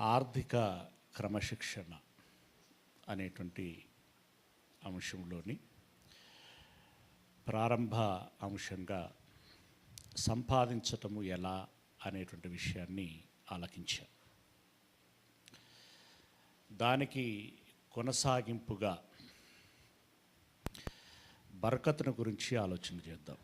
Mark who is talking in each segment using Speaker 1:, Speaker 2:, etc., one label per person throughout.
Speaker 1: ఆర్థిక క్రమశిక్షణ అనేటువంటి అంశంలోని ప్రారంభ అంశంగా సంపాదించటము ఎలా అనేటువంటి విషయాన్ని ఆలకించాం. దానికి కొనసాగింపుగా బరకతును గురించి ఆలోచన చేద్దాం.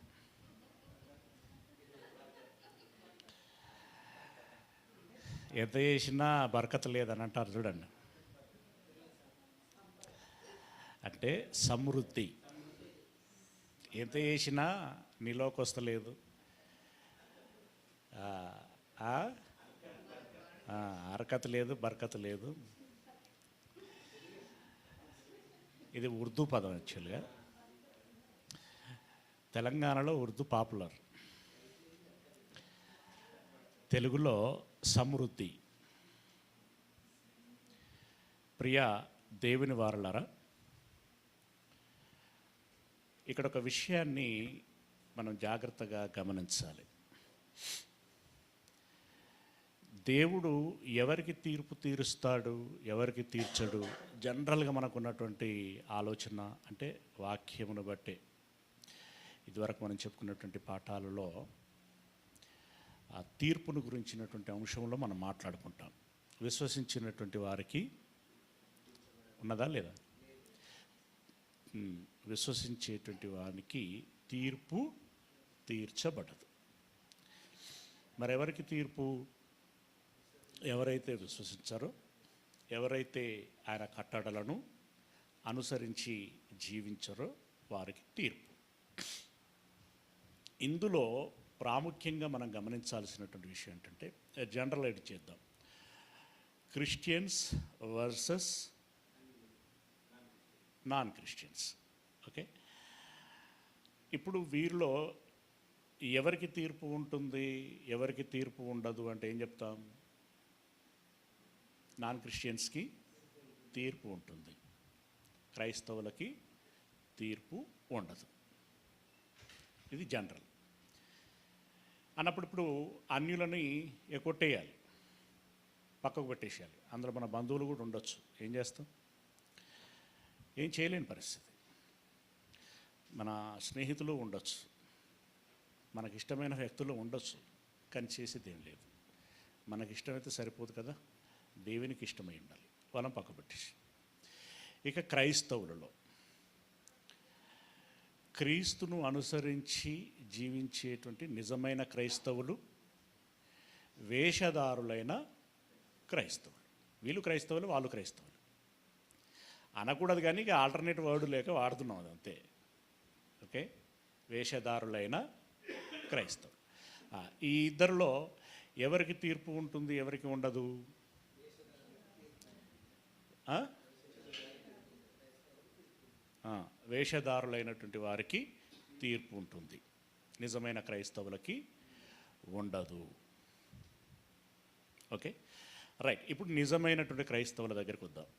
Speaker 1: ఎంత చేసినా బరకత లేదని అంటారు చూడండి. అంటే సమృద్ధి ఎంత చేసినా నీలోకి వస్తలేదు, అరకత లేదు, బరకత లేదు. ఇది ఉర్దూ పదం. యాక్చువల్గా తెలంగాణలో ఉర్దూ పాపులర్, తెలుగులో సమృద్ధి. ప్రియ దేవుని వారలారా, ఇక్కడ ఒక విషయాన్ని మనం జాగ్రత్తగా గమనించాలి. దేవుడు ఎవరికి తీర్పు తీరుస్తాడు, ఎవరికి తీర్చడు, జనరల్గా మనకున్నటువంటి ఆలోచన అంటే వాక్యమును బట్టే. ఇదివరకు మనం చెప్పుకున్నటువంటి పాఠాలలో ఆ తీర్పును గురించినటువంటి అంశంలో మనం మాట్లాడుకుంటాం. విశ్వసించినటువంటి వారికి ఉన్నదా లేదా? విశ్వసించేటువంటి వారికి తీర్పు తీర్చబడదు. మరెవరికి తీర్పు? ఎవరైతే విశ్వసించారో, ఎవరైతే ఆయన కట్టడలను అనుసరించి జీవించారో వారికి తీర్పు. ఇందులో ప్రాముఖ్యంగా మనం గమనించాల్సినటువంటి విషయం ఏంటంటే, జనరలైజ్ చేద్దాం. Christians versus non Christians. Okay, ఇప్పుడు వీరిలో ఎవరికి తీర్పు ఉంటుంది, ఎవరికి తీర్పు ఉండదు అంటే ఏం చెప్తాం? నాన్ క్రిస్టియన్స్కి తీర్పు ఉంటుంది, క్రైస్తవులకి తీర్పు ఉండదు. ఇది జనరల్ అన్నప్పుడు ఇప్పుడు అన్యులని కొట్టేయాలి, పక్కకు పెట్టేసేయాలి. అందులో మన బంధువులు కూడా ఉండొచ్చు. ఏం చేస్తాం? ఏం చేయలేని పరిస్థితి. మన స్నేహితులు ఉండొచ్చు, మనకిష్టమైన వ్యక్తులు ఉండొచ్చు, కానీ చేసేది ఏం లేదు. మనకిష్టమైతే సరిపోదు కదా, దేవునికి ఇష్టమై ఉండాలి. వాళ్ళని పక్క పెట్టేసి ఇక క్రైస్తవులలో క్రీస్తును అనుసరించి జీవించేటువంటి నిజమైన క్రైస్తవులు, వేషధారులైన క్రైస్తవులు. వీళ్ళు క్రైస్తవులు, వాళ్ళు క్రైస్తవులు అనకూడదు, కానీ ఇక ఆల్టర్నేటివ్ వర్డ్ లేక వాడుతున్నాం, అది అంతే. ఓకే, వేషధారులైన క్రైస్తవులు. ఈ ఇద్దరిలో ఎవరికి తీర్పు ఉంటుంది, ఎవరికి ఉండదు? వేషధారులైనటువంటి వారికి తీర్పు ఉంటుంది, నిజమైన క్రైస్తవులకి ఉండదు. Okay, right. ఇప్పుడు నిజమైనటువంటి క్రైస్తవుల దగ్గరికి వద్దాం.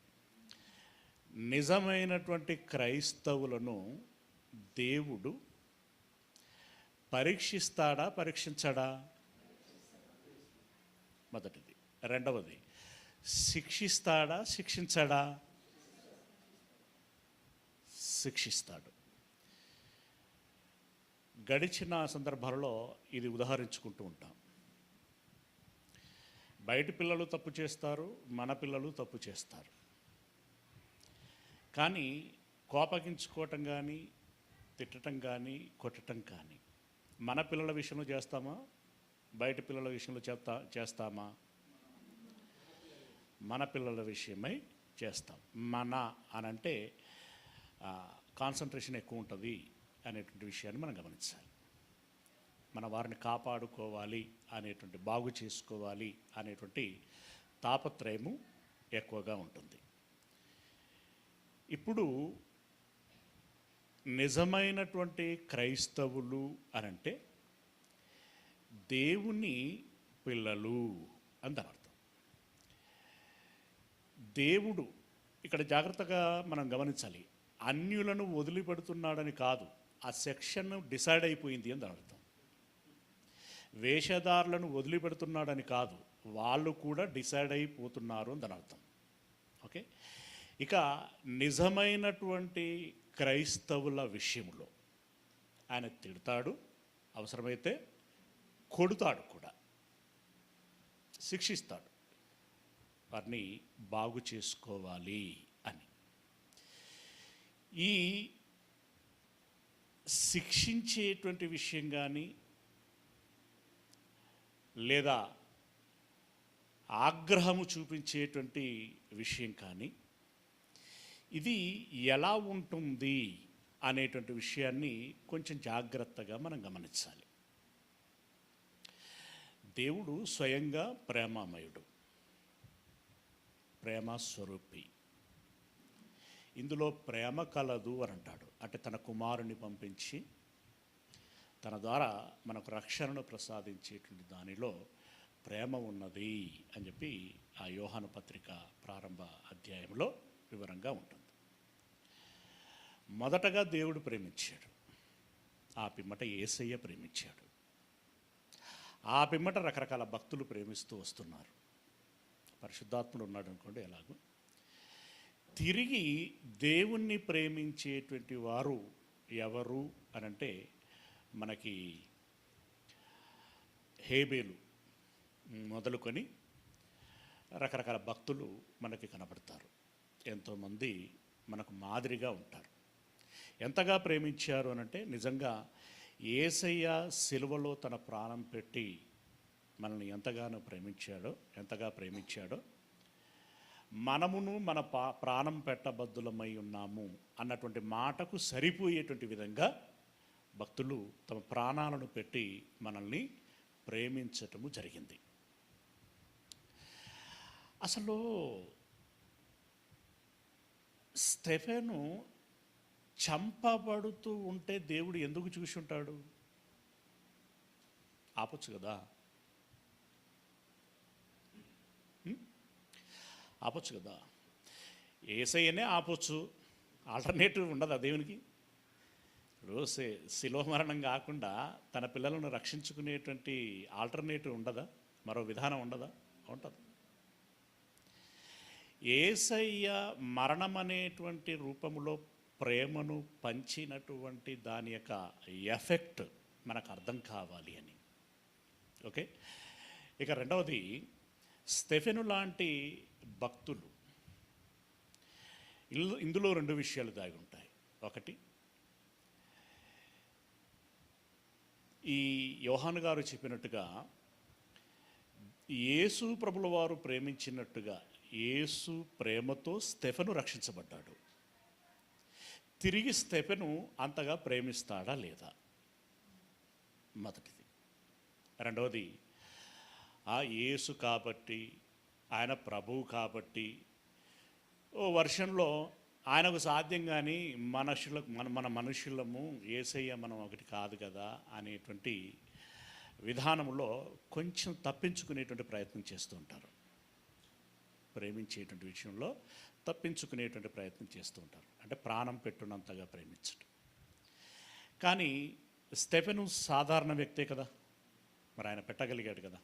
Speaker 1: నిజమైనటువంటి క్రైస్తవులను దేవుడు పరీక్షిస్తాడా, పరీక్షించడా? మొదటిది. రెండవది, శిక్షిస్తాడా, శిక్షించడా? శిక్షిస్తాడు. గడిచిన సందర్భాలలో ఇది ఉదాహరించుకుంటూ ఉంటాం. బయటి పిల్లలు తప్పు చేస్తారు, మన పిల్లలు తప్పు చేస్తారు. కానీ కోపగించుకోవటం కానీ, తిట్టడం కానీ, కొట్టడం కానీ మన పిల్లల విషయంలో చేస్తామా, బయట పిల్లల విషయంలో చేస్తామా? మన పిల్లల విషయమై చేస్తాం. మన అనంటే కాన్సన్ట్రేషన్ ఎక్కువ ఉంటుంది అనేటువంటి విషయాన్ని మనం గమనించాలి. మన వారిని కాపాడుకోవాలి అనేటువంటి, బాగు చేసుకోవాలి అనేటువంటి తాపత్రయము ఎక్కువగా ఉంటుంది. ఇప్పుడు నిజమైనటువంటి క్రైస్తవులు అనంటే దేవుని పిల్లలు అని అర్థం. దేవుడు ఇక్కడ జాగ్రత్తగా మనం గమనించాలి. అన్యులను వదిలిపెడుతున్నాడని కాదు, ఆ సెక్షన్ డిసైడ్ అయిపోయింది అని అర్థం. వేషధారులను వదిలిపెడుతున్నాడని కాదు, వాళ్ళు కూడా డిసైడ్ అయిపోతున్నారు అని దాని అర్థం. ఓకే, ఇక నిజమైనటువంటి క్రైస్తవుల విషయంలో ఆయన తిడతాడు, అవసరమైతే కొడుతాడు కూడా, శిక్షిస్తాడు, వారిని బాగు చేసుకోవాలి అని. ఈ శిక్షించేటువంటి విషయం కానీ లేదా ఆగ్రహము చూపించేటువంటి విషయం కానీ ఇది ఎలా ఉంటుంది అనేటువంటి విషయాన్ని కొంచెం జాగ్రత్తగా మనం గమనించాలి. దేవుడు స్వయంగా ప్రేమామయుడు, ప్రేమ స్వరూపి. ఇందులో ప్రేమ కలదు అని అంటాడు. అంటే తన కుమారుని పంపించి తన ద్వారా మనకు రక్షణను ప్రసాదించేటువంటి దానిలో ప్రేమ ఉన్నది అని చెప్పి ఆ యోహాను పత్రిక ప్రారంభ అధ్యాయంలో వివరంగా ఉంటుంది. మొదటగా దేవుడు ప్రేమించాడు, ఆ పిమ్మట యేసయ్య ప్రేమించాడు, ఆ పిమ్మట రకరకాల భక్తులు ప్రేమిస్తూ వస్తున్నారు. పరిశుద్ధాత్ముడు ఉన్నాడు అనుకోండి ఎలాగో. తిరిగి దేవుణ్ణి ప్రేమించేటువంటి వారు ఎవరు అనంటే మనకి హేబేలు మొదలుకొని రకరకాల భక్తులు మనకి కనబడతారు. ఎంతోమంది మనకు మాదిరిగా ఉంటారు. ఎంతగా ప్రేమించారు అనంటే నిజంగా యేసయ్య సిలువలో తన ప్రాణం పెట్టి మనల్ని ఎంతగానో ఎంతగా ప్రేమించాడో మనమును మన ప్రాణం పెట్టబద్దులమై ఉన్నాము అన్నటువంటి మాటకు సరిపోయేటువంటి విధంగా భక్తులు తమ ప్రాణాలను పెట్టి మనల్ని ప్రేమించటము జరిగింది. అసలు స్టెఫెను చంపబడుతూ ఉంటే దేవుడు ఎందుకు చూసి ఉంటాడు? ఆపొచ్చు కదా, ఆపొచ్చు కదా. యేసయ్యనే ఆపొచ్చు, ఆల్టర్నేటివ్ ఉండదా దేవునికి? ఇప్పుడు శిలువ మరణం కాకుండా తన పిల్లలను రక్షించుకునేటువంటి ఆల్టర్నేటివ్ ఉండదా? మరో విధానం ఉండదా? ఉంటుంది. యేసయ్య మరణం అనేటువంటి రూపంలో ప్రేమను పంచినటువంటి దాని యొక్క ఎఫెక్ట్ మనకు అర్థం కావాలి అని. ఓకే, ఇక రెండవది, స్టెఫెను లాంటి భక్తులు, ఇందులో రెండు విషయాలు దాగి ఉంటాయి. ఒకటి, ఈ యోహాను గారు చెప్పినట్టుగా యేసు ప్రభుల వారు ప్రేమించినట్టుగా యేసు ప్రేమతో స్టెఫెను రక్షించబడ్డాడు. తిరిగి స్టెఫెను అంతగా ప్రేమిస్తాడా లేదా? మొదటిది. రెండవది, ఆ యేసు కాబట్టి, ఆయన ప్రభువు కాబట్టి ఓ వర్షంలో ఆయనకు సాధ్యం కానీ మన మనుషులము యేసయ్య మనం ఒకటి కాదు కదా అనేటువంటి విధానంలో కొంచెం తప్పించుకునేటువంటి ప్రయత్నం చేస్తూ ఉంటారు. ప్రేమించేటువంటి విషయంలో తప్పించుకునేటువంటి ప్రయత్నం చేస్తూ ఉంటారు. అంటే ప్రాణం పెట్టున్నంతగా ప్రేమించడం. కానీ స్టెఫెను సాధారణ వ్యక్తే కదా, మరి ఆయన పెట్టగలిగాడు కదా.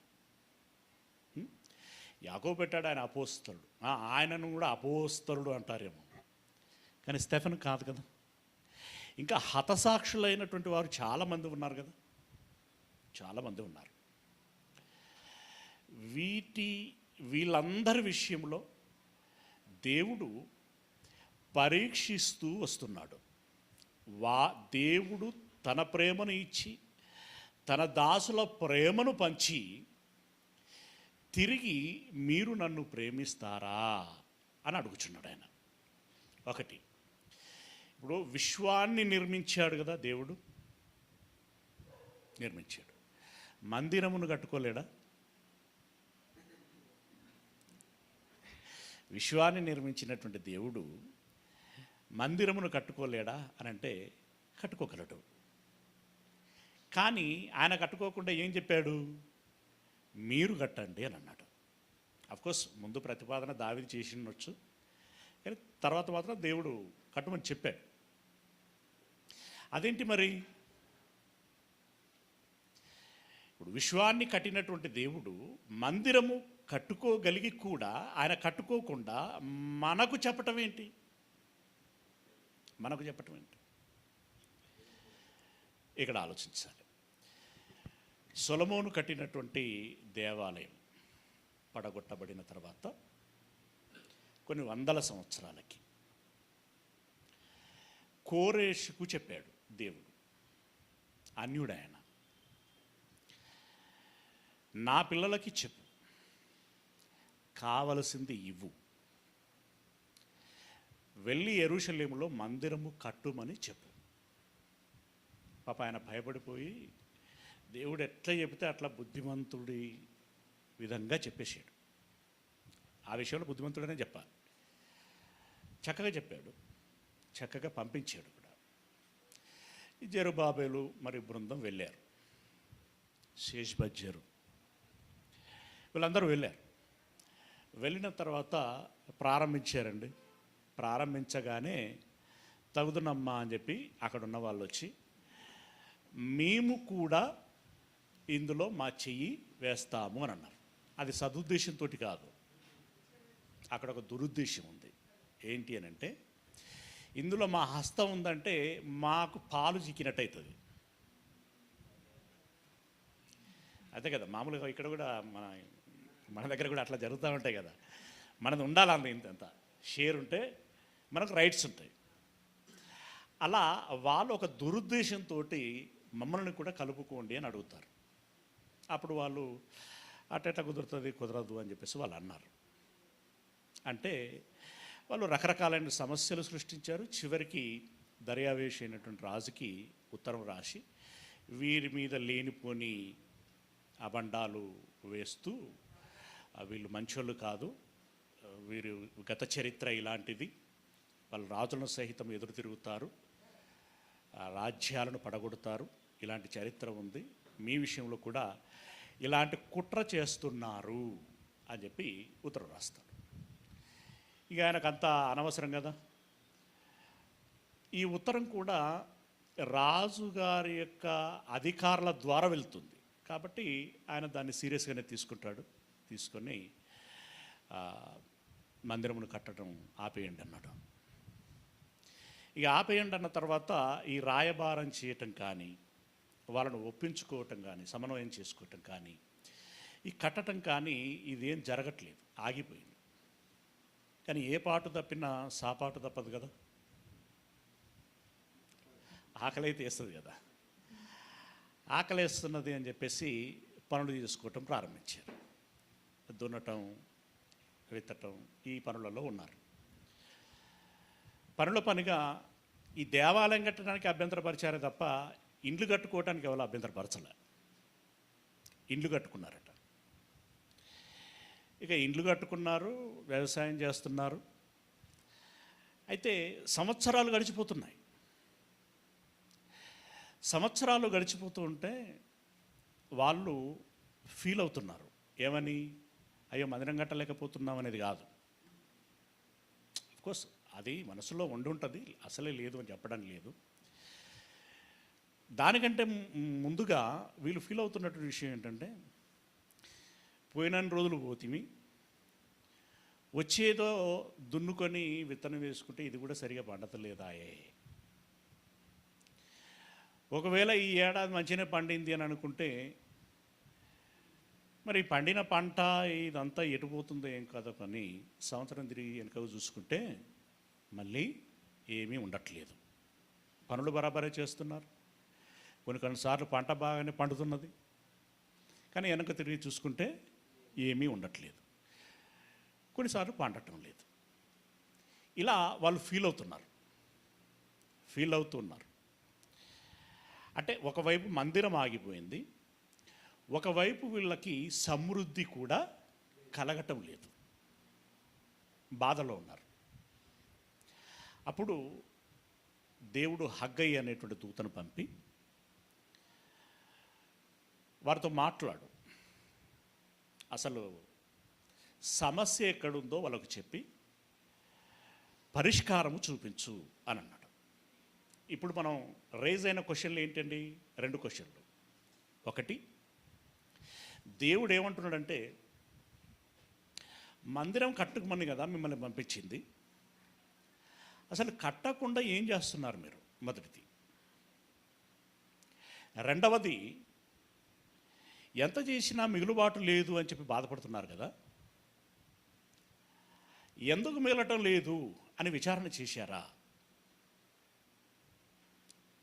Speaker 1: యాకోబు పెట్టాడు, ఆయన అపోస్తలుడు, ఆయనను కూడా అపోస్తలుడు అంటారేమో, కానీ స్టెఫెను కాదు కదా. ఇంకా హతసాక్షులైనటువంటి వారు చాలామంది ఉన్నారు కదా, చాలామంది ఉన్నారు. వీళ్ళందరి విషయంలో దేవుడు పరీక్షిస్తూ వస్తున్నాడు. దేవుడు తన ప్రేమను ఇచ్చి తన దాసుల ప్రేమను పంచి తిరిగి మీరు నన్ను ప్రేమిస్తారా అని అడుగుచున్నాడు ఆయన. ఒకటి, ఇప్పుడు విశ్వాన్ని నిర్మించాడు కదా దేవుడు, నిర్మించాడు. మందిరమును కట్టుకోలేడా? విశ్వాన్ని నిర్మించినటువంటి దేవుడు మందిరమును కట్టుకోలేడా అని అంటే కట్టుకోగలడు. కానీ ఆయన కట్టుకోకుండా ఏం చెప్పాడు? మీరు కట్టండి అని అన్నాడు. అఫ్కోర్స్ ముందు ప్రతిపాదన దావీదు చేసి ఉండొచ్చు, కానీ తర్వాత మాత్రం దేవుడు కట్టమని చెప్పాడు. అదేంటి మరి? ఇప్పుడు విశ్వాన్ని కట్టినటువంటి దేవుడు మందిరము కట్టుకోగలిగి కూడా ఆయన కట్టుకోకుండా మనకు చెప్పటం ఏంటి? మనకు చెప్పటం ఏంటి? ఇక్కడ ఆలోచించాలి. సొలొమోను కట్టినటువంటి దేవాలయం పడగొట్టబడిన తర్వాత కొన్ని వందల సంవత్సరాలకి కోరేషుకు చెప్పాడు దేవుడు, అన్యుడాయన, నా పిల్లలకి చెప్పు, కావలసింది ఇవ్వు, వెళ్ళి యెరూషలేములో మందిరము కట్టుమని చెప్పు. పాప ఆయన భయపడిపోయి దేవుడు ఎట్లా చెబితే అట్లా బుద్ధిమంతుడి విధంగా చెప్పేశాడు. ఆ విషయంలో బుద్ధిమంతుడనే చెప్పాలి. చక్కగా చెప్పాడు, చక్కగా పంపించాడు కూడా. ఈ జెరుబాబేలు మరి బృందం వెళ్ళారు, షేష్బజ్జరు వీళ్ళందరూ వెళ్ళారు. వెళ్ళిన తర్వాత ప్రారంభించారండి. ప్రారంభించగానే తగుదునమ్మా అని చెప్పి అక్కడ ఉన్న వాళ్ళు వచ్చి, మేము కూడా ఇందులో మా చెయ్యి వేస్తాము అని అన్నారు. అది సదుద్దేశంతో కాదు, అక్కడ ఒక దురుద్దేశం ఉంది. ఏంటి అని అంటే, ఇందులో మా హస్తం ఉందంటే మాకు పాలు చిక్కినట్టు అవుతుంది. అదే కదా, మామూలుగా ఇక్కడ కూడా మన దగ్గర కూడా అట్లా జరుగుతూ ఉంటాయి కదా. మనది ఉండాలంది ఇంత షేర్ ఉంటే మనకు రైట్స్ ఉంటాయి. అలా వాళ్ళు ఒక దురుద్దేశంతో మమ్మల్ని కూడా కలుపుకోండి అని అడుగుతారు. అప్పుడు వాళ్ళు అట్ట కుదురుతుంది, కుదరదు అని చెప్పేసి వాళ్ళు అన్నారు. అంటే వాళ్ళు రకరకాలైన సమస్యలు సృష్టించారు. చివరికి దర్యావేషి అయినటువంటి రాజుకి ఉత్తరం రాసి వీరి మీద లేనిపోని అబండాలు వేస్తూ, వీళ్ళు మంచోళ్ళు కాదు, వీరు గత చరిత్ర ఇలాంటిది, వాళ్ళు రాజులను సహితం ఎదురు తిరుగుతారు, రాజ్యాలను పడగొడతారు, ఇలాంటి చరిత్ర ఉంది, మీ విషయంలో కూడా ఇలాంటి కుట్ర చేస్తున్నారు అని చెప్పి ఉత్తరం రాస్తారు. ఇక ఆయనకంతా అనవసరం కదా. ఈ ఉత్తరం కూడా రాజుగారి యొక్క అధికారుల ద్వారా వెళ్తుంది కాబట్టి ఆయన దాన్ని సీరియస్గానే తీసుకుంటాడు. తీసుకొని మందిరమును కట్టడం ఆపేయండి అన్నాడు. ఇక ఆపేయండి అన్న తర్వాత ఈ రాయబారం చేయటం కానీ, వాళ్ళను ఒప్పించుకోవటం కానీ, సమన్వయం చేసుకోవటం కానీ, ఈ కట్టడం కానీ ఇదేం జరగట్లేదు, ఆగిపోయింది. కానీ ఏ పాటు తప్పినా సాపాటు తప్పదు కదా. ఆకలి అయితే వేస్తుంది కదా. ఆకలి వేస్తున్నది అని చెప్పేసి పనులు చేసుకోవటం ప్రారంభించారు. దున్నటం, విత్తటం, ఈ పనులలో ఉన్నారు. పనుల పనిగా ఈ దేవాలయం కట్టడానికి అభ్యంతరపరిచారే తప్ప ఇండ్లు కట్టుకోవటానికి ఎవరు అభ్యంతరపరచలే. ఇండ్లు కట్టుకున్నారట. ఇక ఇండ్లు కట్టుకున్నారు, వ్యవసాయం చేస్తున్నారు. అయితే సంవత్సరాలు గడిచిపోతున్నాయి. సంవత్సరాలు గడిచిపోతూ ఉంటే వాళ్ళు ఫీల్ అవుతున్నారు. ఏమని? అయ్యో మందిరం కట్టలేకపోతున్నాం అనేది కాదు. అఫ్కోర్స్ అది మనసులో ఉండి ఉంటుంది, అసలే లేదు అని చెప్పడం లేదు. దానికంటే ముందుగా వీళ్ళు ఫీల్ అవుతున్నటువంటి విషయం ఏంటంటే, పోయిన రోజులు పోతిమి, వచ్చేదో దున్నుకొని విత్తనం వేసుకుంటే ఇది కూడా సరిగా పండతలేదాయే. ఒకవేళ ఈ ఏడాది మంచిగానే పండింది అని అనుకుంటే, మరి పండిన పంట ఇదంతా ఎటుపోతుందో ఏం కాదో కానీ సంవత్సరం తిరిగి వెనుక చూసుకుంటే మళ్ళీ ఏమీ ఉండట్లేదు. పనులు బరాబరే చేస్తున్నారు, కొన్నిసార్లు పంట బాగానే పండుతున్నది, కానీ వెనక తిరిగి చూసుకుంటే ఏమీ ఉండట్లేదు, కొన్నిసార్లు పండటం లేదు. ఇలా వాళ్ళు ఫీల్ అవుతున్నారు. అంటే ఒకవైపు మందిరం ఆగిపోయింది, ఒకవైపు వీళ్ళకి సమృద్ధి కూడా కలగటం లేదు, బాధలో ఉన్నారు. అప్పుడు దేవుడు హగ్గై అనేటువంటి దూతను పంపి వారితో మాట్లాడు, అసలు సమస్య ఎక్కడుందో వాళ్ళకు చెప్పి పరిష్కారము చూపించు అని అన్నాడు. ఇప్పుడు మనం రైజ్ అయిన క్వశ్చన్లు ఏంటండి? 2 క్వశ్చన్లు. ఒకటి, దేవుడు ఏమంటున్నాడంటే, మందిరం కట్టుకోమని కదా మిమ్మల్ని పంపించింది, అసలు కట్టకుండా ఏం చేస్తున్నారు మీరు? మొదటిది. రెండవది, ఎంత చేసినా మిగులుబాటు లేదు అని చెప్పి బాధపడుతున్నారు కదా, ఎందుకు మిగలటం లేదు అని విచారణ చేశారా?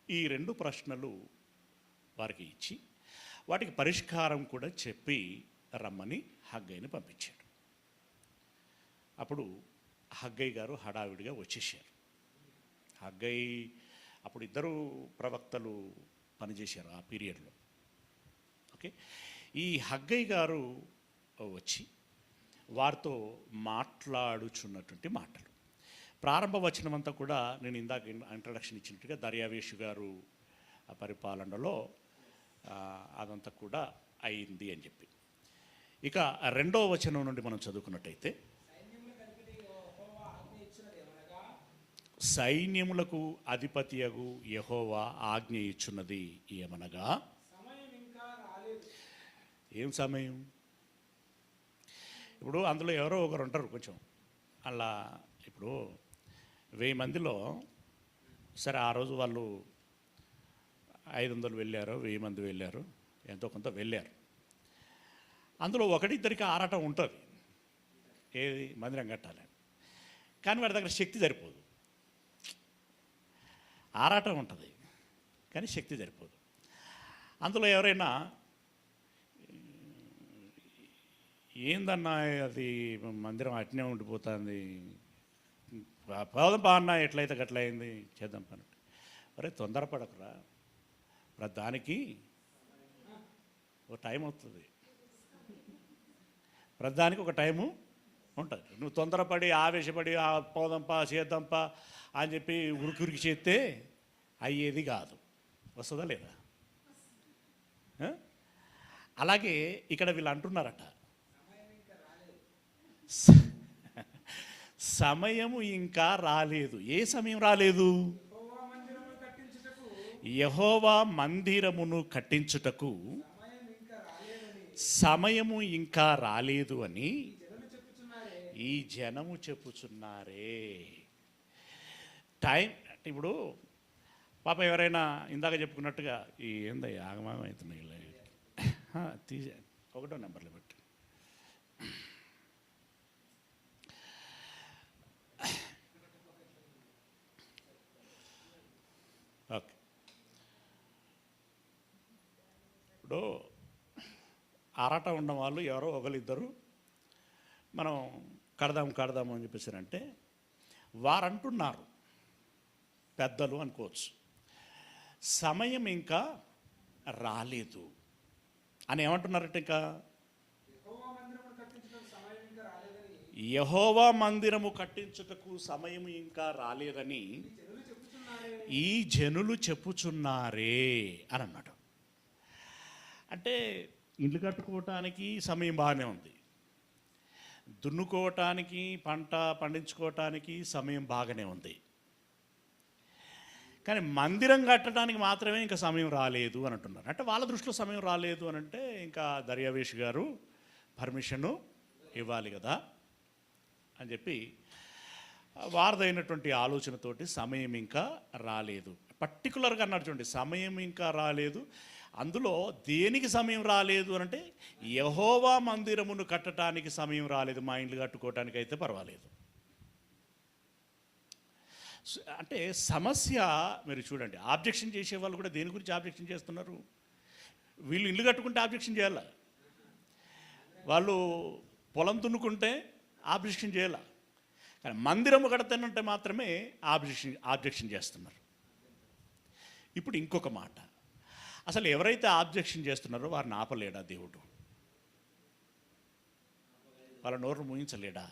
Speaker 1: ఈ 2 ప్రశ్నలు వారికి ఇచ్చి వాటికి పరిష్కారం కూడా చెప్పి రమ్మని హగ్గైని పంపించాడు. అప్పుడు హగ్గై గారు హడావిడిగా వచ్చేసారు. హగ్గై అప్పుడు 2 ప్రవక్తలు పనిచేశారు ఆ పీరియడ్లో. ఓకే, ఈ హగ్గై గారు వచ్చి వారితో మాట్లాడుచున్నటువంటి మాటలు, ప్రారంభ వచనం అంతా కూడా నేను ఇందాక ఇంట్రడక్షన్ ఇచ్చినట్టుగా దర్యావేషు గారు ఆ పరిపాలనలో అదంతా కూడా అయింది అని చెప్పి. ఇక 2వ వచనం నుండి మనం చదువుకున్నట్టయితే, సైన్యములకు అధిపతియగు యెహోవా ఆజ్ఞ ఇచ్చున్నది ఏమనగా. ఏం సమయం? ఇప్పుడు అందులో ఎవరో ఒకరు ఉంటారు కొంచెం అలా. ఇప్పుడు 1000 మందిలో సరే ఆ రోజు వాళ్ళు 500 వెళ్ళారు, 1000 మంది వెళ్ళారు, ఎంతో కొంత వెళ్ళారు. అందులో ఒకటిద్దరికి ఆరాటం ఉంటుంది, ఏది మందిరం కట్టాలి. కానీ వాడి దగ్గర శక్తి సరిపోదు. ఆరాటం ఉంటుంది కానీ శక్తి సరిపోదు. అందులో ఎవరైనా ఏందన్నా అది మందిరం అట్నే ఉండిపోతుంది, పోదాం పా అన్న, ఎట్లయితే గట్లయింది చేద్దాం పని. అరే తొందరపడకురా, ప్రతిదానికి ఒక టైం అవుతుంది, ప్రతిదానికి ఒక టైము ఉంటుంది. నువ్వు తొందరపడి ఆవేశపడి పోదాంపా చేద్దాంపా అని చెప్పి ఉరికి చేస్తే అయ్యేది కాదు. వస్తుందా లేదా? అలాగే ఇక్కడ వీళ్ళు అంటున్నారట, సమయము ఇంకా రాలేదు. ఏ సమయం రాలేదు? యెహోవా మందిరమును కట్టించుటకు సమయము ఇంకా రాలేదు అని ఈ జనము చెప్పుచున్నారే. టైం ఇప్పుడు పాప ఎవరైనా ఇందాక చెప్పుకున్నట్టుగా ఈ ఏంది ఆగమాగం అవుతున్నాయి, తీసే 1వ నెంబర్లో పెట్టి. ఓకే, ఇప్పుడు ఆరాట ఉన్న వాళ్ళు ఎవరో ఒకరిద్దరు మనం కడదాము అని చెప్పేసారంటే వారంటున్నారు, పెద్దలు అనుకోవచ్చు, సమయం ఇంకా రాలేదు అని ఏమంటున్నారంటే, ఇంకా యెహోవా మందిరము కట్టించుటకు సమయం ఇంకా రాలేదని ఈ జనులు చెప్పుచున్నారే అని అన్నాడు. అంటే ఇల్లు కట్టుకోవటానికి సమయం బాగానే ఉంది, దున్నుకోవటానికి పంట పండించుకోవటానికి సమయం బాగానే ఉంది, కానీ మందిరం కట్టడానికి మాత్రమే ఇంకా సమయం రాలేదు అని అంటున్నారు. అంటే వాళ్ళ దృష్టిలో సమయం రాలేదు అని అంటే ఇంకా దర్యావేష్ గారు పర్మిషను ఇవ్వాలి కదా అని చెప్పి వారిదైనటువంటి ఆలోచనతోటి సమయం ఇంకా రాలేదు పర్టికులర్గా అన్నారు. చూడండి, సమయం ఇంకా రాలేదు. అందులో దేనికి సమయం రాలేదు అని అంటే యెహోవా మందిరమును కట్టడానికి సమయం రాలేదు. మా ఇండ్లు కట్టుకోవటానికి అయితే పర్వాలేదు. అంటే సమస్య మీరు చూడండి, ఆబ్జెక్షన్ చేసే వాళ్ళు కూడా దేని గురించి ఆబ్జెక్షన్ చేస్తున్నారు? వీళ్ళు ఇల్లు కట్టుకుంటే ఆబ్జెక్షన్ చేయాల, వాళ్ళు పొలం దున్నుకుంటే ఆబ్జెక్షన్ చేయాల, కానీ మందిరము కడతానంటే మాత్రమే ఆబ్జెక్షన్ చేస్తున్నారు. ఇప్పుడు ఇంకొక మాట, అసలు ఎవరైతే ఆబ్జెక్షన్ చేస్తున్నారో వారిని ఆపలేడా దేవుడు? వాళ్ళ నోరు మూయించలేడా?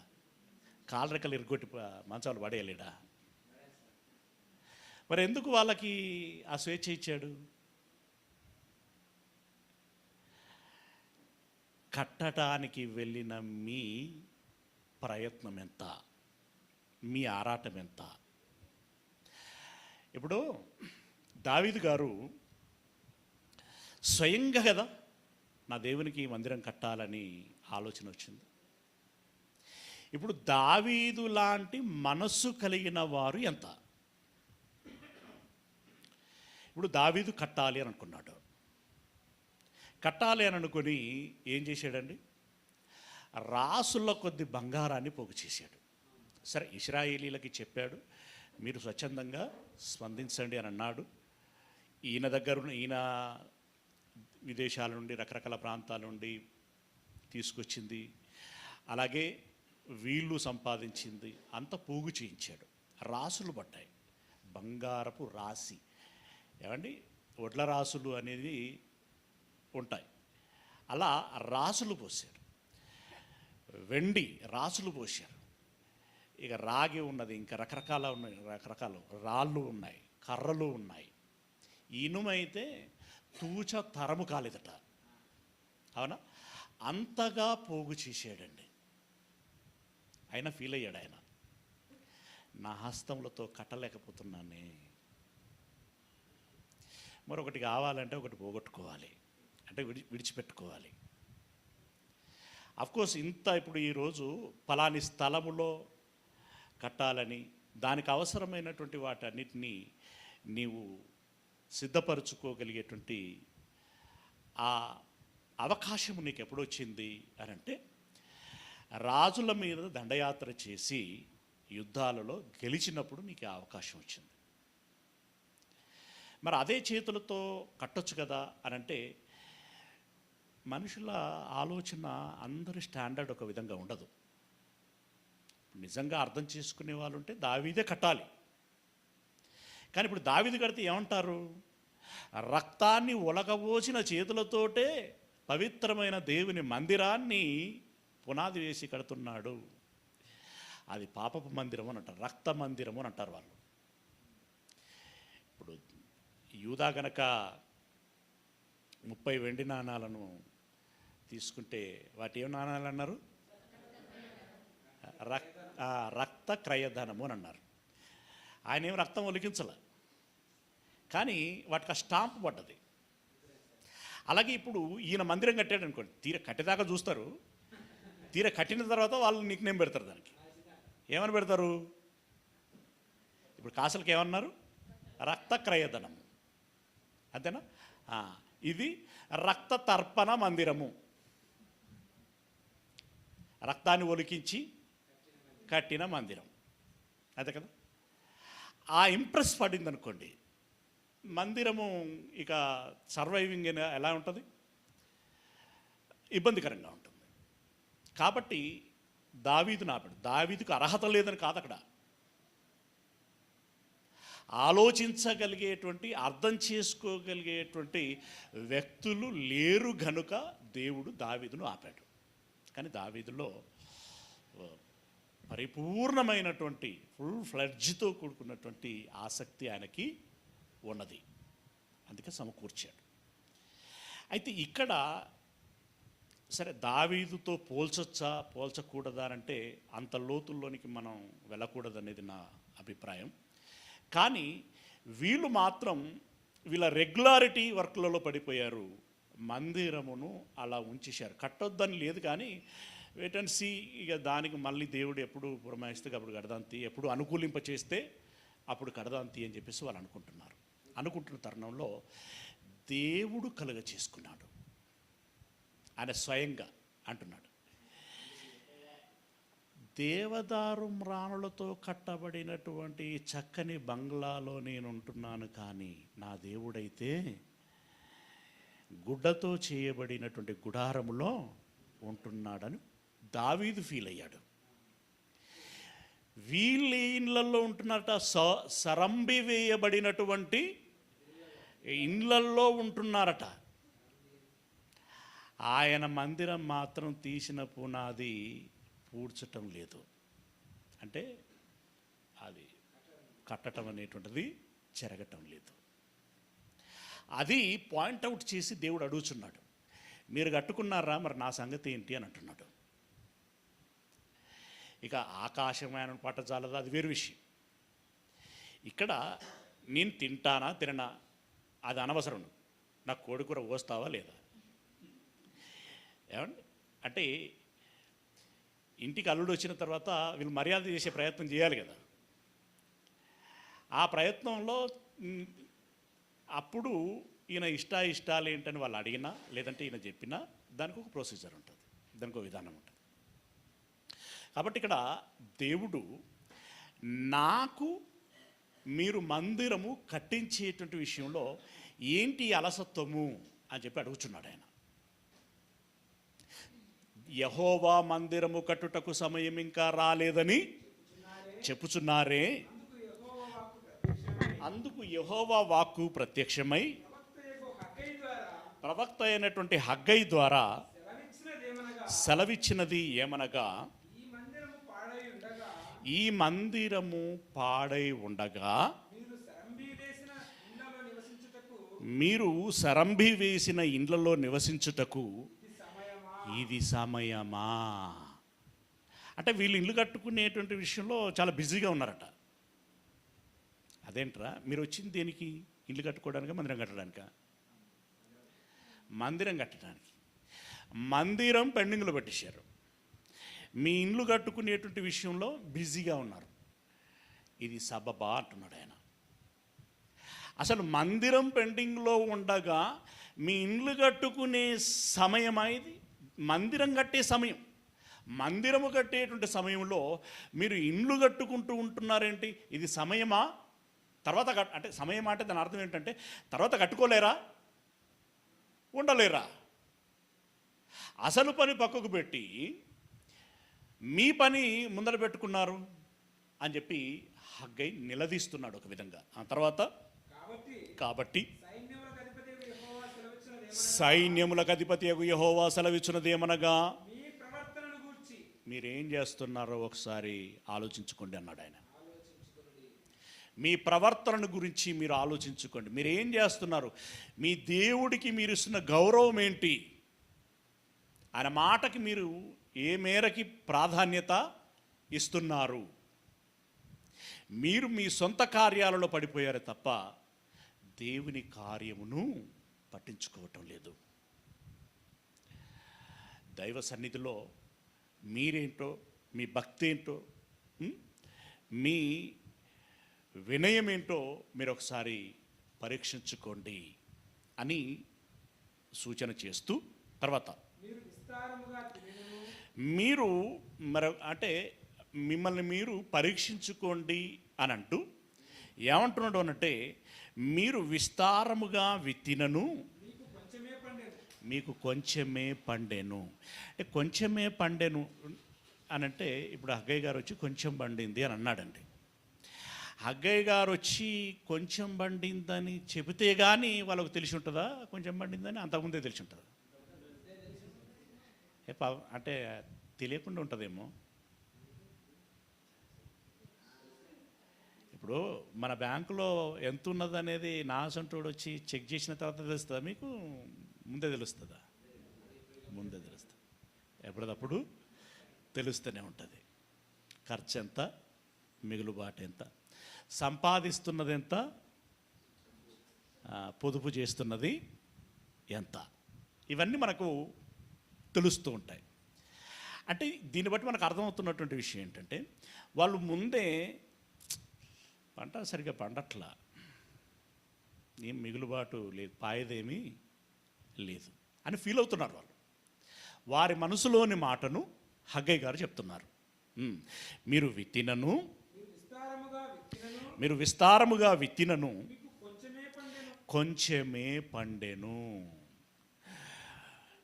Speaker 1: కాలరెక్కలు ఇరుగొట్టి మంచాలు పడేయలేడా? మరి ఎందుకు వాళ్ళకి ఆ స్వేచ్ఛ ఇచ్చాడు? కట్టడానికి వెళ్ళిన మీ ప్రయత్నం ఎంత, మీ ఆరాటం ఎంత? ఇప్పుడు దావీదు గారు స్వయంగా కదా నా దేవునికి ఈ మందిరం కట్టాలని ఆలోచన వచ్చింది. ఇప్పుడు దావీదు లాంటి మనస్సు కలిగిన వారు ఎంత? ఇప్పుడు దావీదు కట్టాలి అని అనుకున్నాడు. కట్టాలి అని అనుకుని ఏం చేశాడండి? రాసుల కొద్ది బంగారాన్ని పోగు చేశాడు. సరే, ఇశ్రాయేలీలకి చెప్పాడు, మీరు స్వచ్ఛందంగా స్పందించండి అని అన్నాడు. ఈయన విదేశాల నుండి, రకరకాల ప్రాంతాల నుండి తీసుకొచ్చింది, అలాగే వీళ్ళు సంపాదించింది అంత పోగు చేయించాడు. రాసులు పడ్డాయి, బంగారపు రాసి. ఏమండి, వడ్ల రాసులు అనేది ఉంటాయి, అలా రాసులు పోసారు. వెండి రాసులు పోసారు. ఇక రాగి ఉన్నది, ఇంకా రకరకాల రాళ్ళు ఉన్నాయి, కర్రలు ఉన్నాయి. ఇనుమైతే తూచ తరము కాలేదట. అవునా? అంతగా పోగు చేసాడండి. ఆయన ఫీల్ అయ్యాడు. ఆయన, నా హస్తములతో కట్టలేకపోతున్నానే, మరొకటి కావాలంటే ఒకటి పోగొట్టుకోవాలి, అంటే విడిచిపెట్టుకోవాలి. అఫ్కోర్స్ ఇంత ఇప్పుడు ఈరోజు ఫలాని స్థలములో కట్టాలని, దానికి అవసరమైనటువంటి వాటన్నిటినీ నీవు సిద్ధపరచుకోగలిగేటువంటి ఆ అవకాశం నీకు ఎప్పుడొచ్చింది అని అంటే, రాజుల మీద దండయాత్ర చేసి యుద్ధాలలో గెలిచినప్పుడు నీకు ఆ అవకాశం వచ్చింది. మరి అదే చేతులతో కట్టొచ్చు కదా అని అంటే, మనుషుల ఆలోచన అందరి స్టాండర్డ్ ఒక విధంగా ఉండదు. నిజంగా అర్థం చేసుకునే వాళ్ళు ఉంటే దావీదే కట్టాలి. కానీ ఇప్పుడు దావీదు కడితే ఏమంటారు? రక్తాన్ని ఒలగబోసిన చేతులతోటే పవిత్రమైన దేవుని మందిరాన్ని పునాది వేసి కడుతున్నాడు. అది పాపపు మందిరం అని అంటారు, రక్త మందిరము అని అంటారు వాళ్ళు. ఇప్పుడు యూదా గనక 30 వెండి నాణాలను తీసుకుంటే వాటి ఏం నాణాలు అన్నారు? రక్త క్రయధనము అని అన్నారు. ఆయన ఏం రక్తం ఒలికించలే, కానీ వాటికి ఆ స్టాంప్ పడ్డది. అలాగే ఇప్పుడు ఈయన మందిరం కట్టాడు అనుకోండి, తీర కట్టేదాకా చూస్తారు, తీర కట్టిన తర్వాత వాళ్ళు నిక్ నేమ్ పెడతారు. దానికి ఏమని పెడతారు? ఇప్పుడు కాసులకి ఏమన్నారు? రక్త క్రయధనము, అంతేనా? ఇది రక్త తర్పణ మందిరము, రక్తాన్ని ఒలికించి కట్టిన మందిరం, అంతే కదా? ఆ ఇంప్రెస్ పడింది అనుకోండి, మందిరము ఇక సర్వైవింగ్ ఎలా ఉంటుంది? ఇబ్బందికరంగా ఉంటుంది. కాబట్టి దావీదును ఆపాడు. దావీదుకు అర్హత లేదని కాదు అక్కడ, ఆలోచించగలిగేటువంటి, అర్థం చేసుకోగలిగేటువంటి వ్యక్తులు లేరు గనుక దేవుడు దావీదును ఆపాడు. కానీ దావీదులో పరిపూర్ణమైనటువంటి ఫుల్ ఫ్లెడ్జ్తో కూడుకున్నటువంటి ఆసక్తి ఆయనకి ఉన్నది, అందుకే సమకూర్చాడు. అయితే ఇక్కడ సరే, దావీదుతో పోల్చొచ్చా పోల్చకూడదా అంటే అంత లోతుల్లోనికి మనం వెళ్ళకూడదనేది నా అభిప్రాయం. కానీ వీళ్ళు మాత్రం వీళ్ళ రెగ్యులారిటీ వర్క్లలో పడిపోయారు. మందిరమును అలా ఉంచేశారు. కట్టొద్దని లేదు, కానీ వెయిట్ అండ్ సీ, ఇక దానికి మళ్ళీ దేవుడు ఎప్పుడు పురమాయిస్తే అప్పుడు కడదాంతి, ఎప్పుడు అనుకూలింప చేస్తే అప్పుడు కడదాంతి అని చెప్పేసి వాళ్ళు అనుకుంటున్న తరుణంలో దేవుడు కలుగ చేసుకున్నాడు. ఆయన స్వయంగా అంటున్నాడు, దేవదారు మ్రాణులతో కట్టబడినటువంటి చక్కని బంగ్లాలో నేను ఉంటున్నాను, కానీ నా దేవుడైతే గుడ్డతో చేయబడినటువంటి గుడారములో ఉంటున్నాడని దావీదు ఫీల్ అయ్యాడు. వీళ్ళ ఇళ్ళల్లో ఉంటున్నట, సరంబి వేయబడినటువంటి ఇళ్ళల్లో ఉంటున్నారట. ఆయన మందిరం మాత్రం తీసిన పునాది పూడ్చటం లేదు, అంటే అది కట్టడం అనేటువంటిది జరగటం లేదు. అది పాయింట్అవుట్ చేసి దేవుడు అడుగుచున్నాడు, మీరు కట్టుకున్నారా, మరి నా సంగతి ఏంటి అని అంటున్నాడు. ఇక ఆకాశమైన పట్టజాలదా, అది వేరు విషయం. ఇక్కడ నేను తింటానా తిననా అది అనవసరం, నాకు కోడికూర పోస్తావా లేదా, ఏమండి అంటే ఇంటికి అల్లుడు వచ్చిన తర్వాత వీళ్ళు మర్యాద చేసే ప్రయత్నం చేయాలి కదా. ఆ ప్రయత్నంలో అప్పుడు ఈయన ఇష్టాలు ఏంటని వాళ్ళు అడిగినా లేదంటే ఈయన చెప్పినా దానికి ఒక ప్రొసీజర్ ఉంటుంది, దానికి ఒక విధానం ఉంటుంది. కాబట్టి ఇక్కడ దేవుడు నాకు మీరు మందిరము కట్టించేటువంటి విషయంలో ఏంటి అలసత్వము అని చెప్పి అడుగుచున్నాడు ఆయన. యెహోవా మందిరము కట్టుటకు సమయం ఇంకా రాలేదని చెప్పుచున్నారే, అందుకు యెహోవా వాక్కు ప్రత్యక్షమై ప్రవక్త అయినటువంటి హగ్గై ద్వారా సెలవిచ్చినది ఏమనగా, ఈ మందిరము పాడై ఉండగా మీరు సరంభి వేసిన ఇండ్లలో నివసించుటకు ఇది సమయమా. అంటే వీళ్ళు ఇల్లు కట్టుకునేటువంటి విషయంలో చాలా బిజీగా ఉన్నారట. అదేంట్రా మీరు వచ్చింది దేనికి? ఇల్లు కట్టుకోవడానికా మందిరం కట్టడానికా? మందిరం కట్టడానికి. మందిరం పెండింగ్లో పెట్టేశారు, మీ ఇండ్లు కట్టుకునేటువంటి విషయంలో బిజీగా ఉన్నారు. ఇది సబబా అంటున్నాడు ఆయన. అసలు మందిరం పెండింగ్లో ఉండగా మీ ఇండ్లు కట్టుకునే సమయమా ఇది? మందిరం కట్టే సమయం, మందిరము కట్టేటువంటి సమయంలో మీరు ఇండ్లు కట్టుకుంటూ ఉంటున్నారేంటి? ఇది సమయమా? తర్వాత అంటే సమయం అంటే దాని అర్థం ఏంటంటే తర్వాత కట్టుకోలేరా, ఉండలేరా? అసలు పని పక్కకు పెట్టి మీ పని ముందర పెట్టుకున్నారు అని చెప్పి హగ్గై నిలదీస్తున్నాడు ఒక విధంగా. ఆ తర్వాత కాబట్టి సైన్యములకు అధిపతి యెహోవా సెలవిచ్చినదేమనగా మీరేం చేస్తున్నారో ఒకసారి ఆలోచించుకోండి అన్నాడు ఆయన. మీ ప్రవర్తనను గురించి మీరు ఆలోచించుకోండి. మీరు ఏం చేస్తున్నారు? మీ దేవుడికి మీరు ఇస్తున్న గౌరవం ఏంటి? ఆయన మాటకి మీరు ఏ మేరకి ప్రాధాన్యత ఇస్తున్నారు? మీరు మీ సొంత కార్యాలలో పడిపోయారు తప్ప దేవుని కార్యమును పట్టించుకోవటం లేదు. దైవ సన్నిధిలో మీరేంటో, మీ భక్తి ఏంటో, మీ వినయం ఏంటో మీరు ఒకసారి పరీక్షించుకోండి అని సూచన చేస్తూ, తర్వాత మీరు అంటే మిమ్మల్ని మీరు పరీక్షించుకోండి అని అంటూ ఏమంటున్నాడు అనంటే, మీరు విస్తారముగా విత్తినను మీకు కొంచెమే పండెను. అంటే కొంచెమే పండెను అనంటే ఇప్పుడు హగ్గయ్య గారు వచ్చి కొంచెం పండింది అని అన్నాడండి. హగ్గయ్య గారు వచ్చి కొంచెం పండిందని చెబితే కానీ వాళ్ళకు తెలిసి ఉంటుందా కొంచెం పండిందని? అంతకుముందే తెలిసి ఉంటుందా? అంటే తెలియకుండా ఉంటుందేమో. ఇప్పుడు మన బ్యాంకులో ఎంత ఉన్నది అనేది నా సొంతోడు వచ్చి చెక్ చేసిన తర్వాత తెలుస్తుందా మీకు? ముందే తెలుస్తుందా? ముందే తెలుస్తుంది. ఎప్పటికప్పుడు తెలుస్తూనే ఉంటుంది. ఖర్చు ఎంత, మిగులుబాటు ఎంత, సంపాదిస్తున్నది ఎంత, పొదుపు చేస్తున్నది ఎంత, ఇవన్నీ మనకు తెలుస్తూ ఉంటాయి. అంటే దీన్ని బట్టి మనకు అర్థమవుతున్నటువంటి విషయం ఏంటంటే, వాళ్ళు ముందే పంట సరిగ్గా పండట్లా, ఏం మిగులుబాటు లేదు, పాయదేమీ లేదు అని ఫీల్ అవుతున్నారు వాళ్ళు. వారి మనసులోని మాటను హగ్గయ్య గారు చెప్తున్నారు. మీరు విస్తారముగా విత్తినను కొంచెమే పండెను.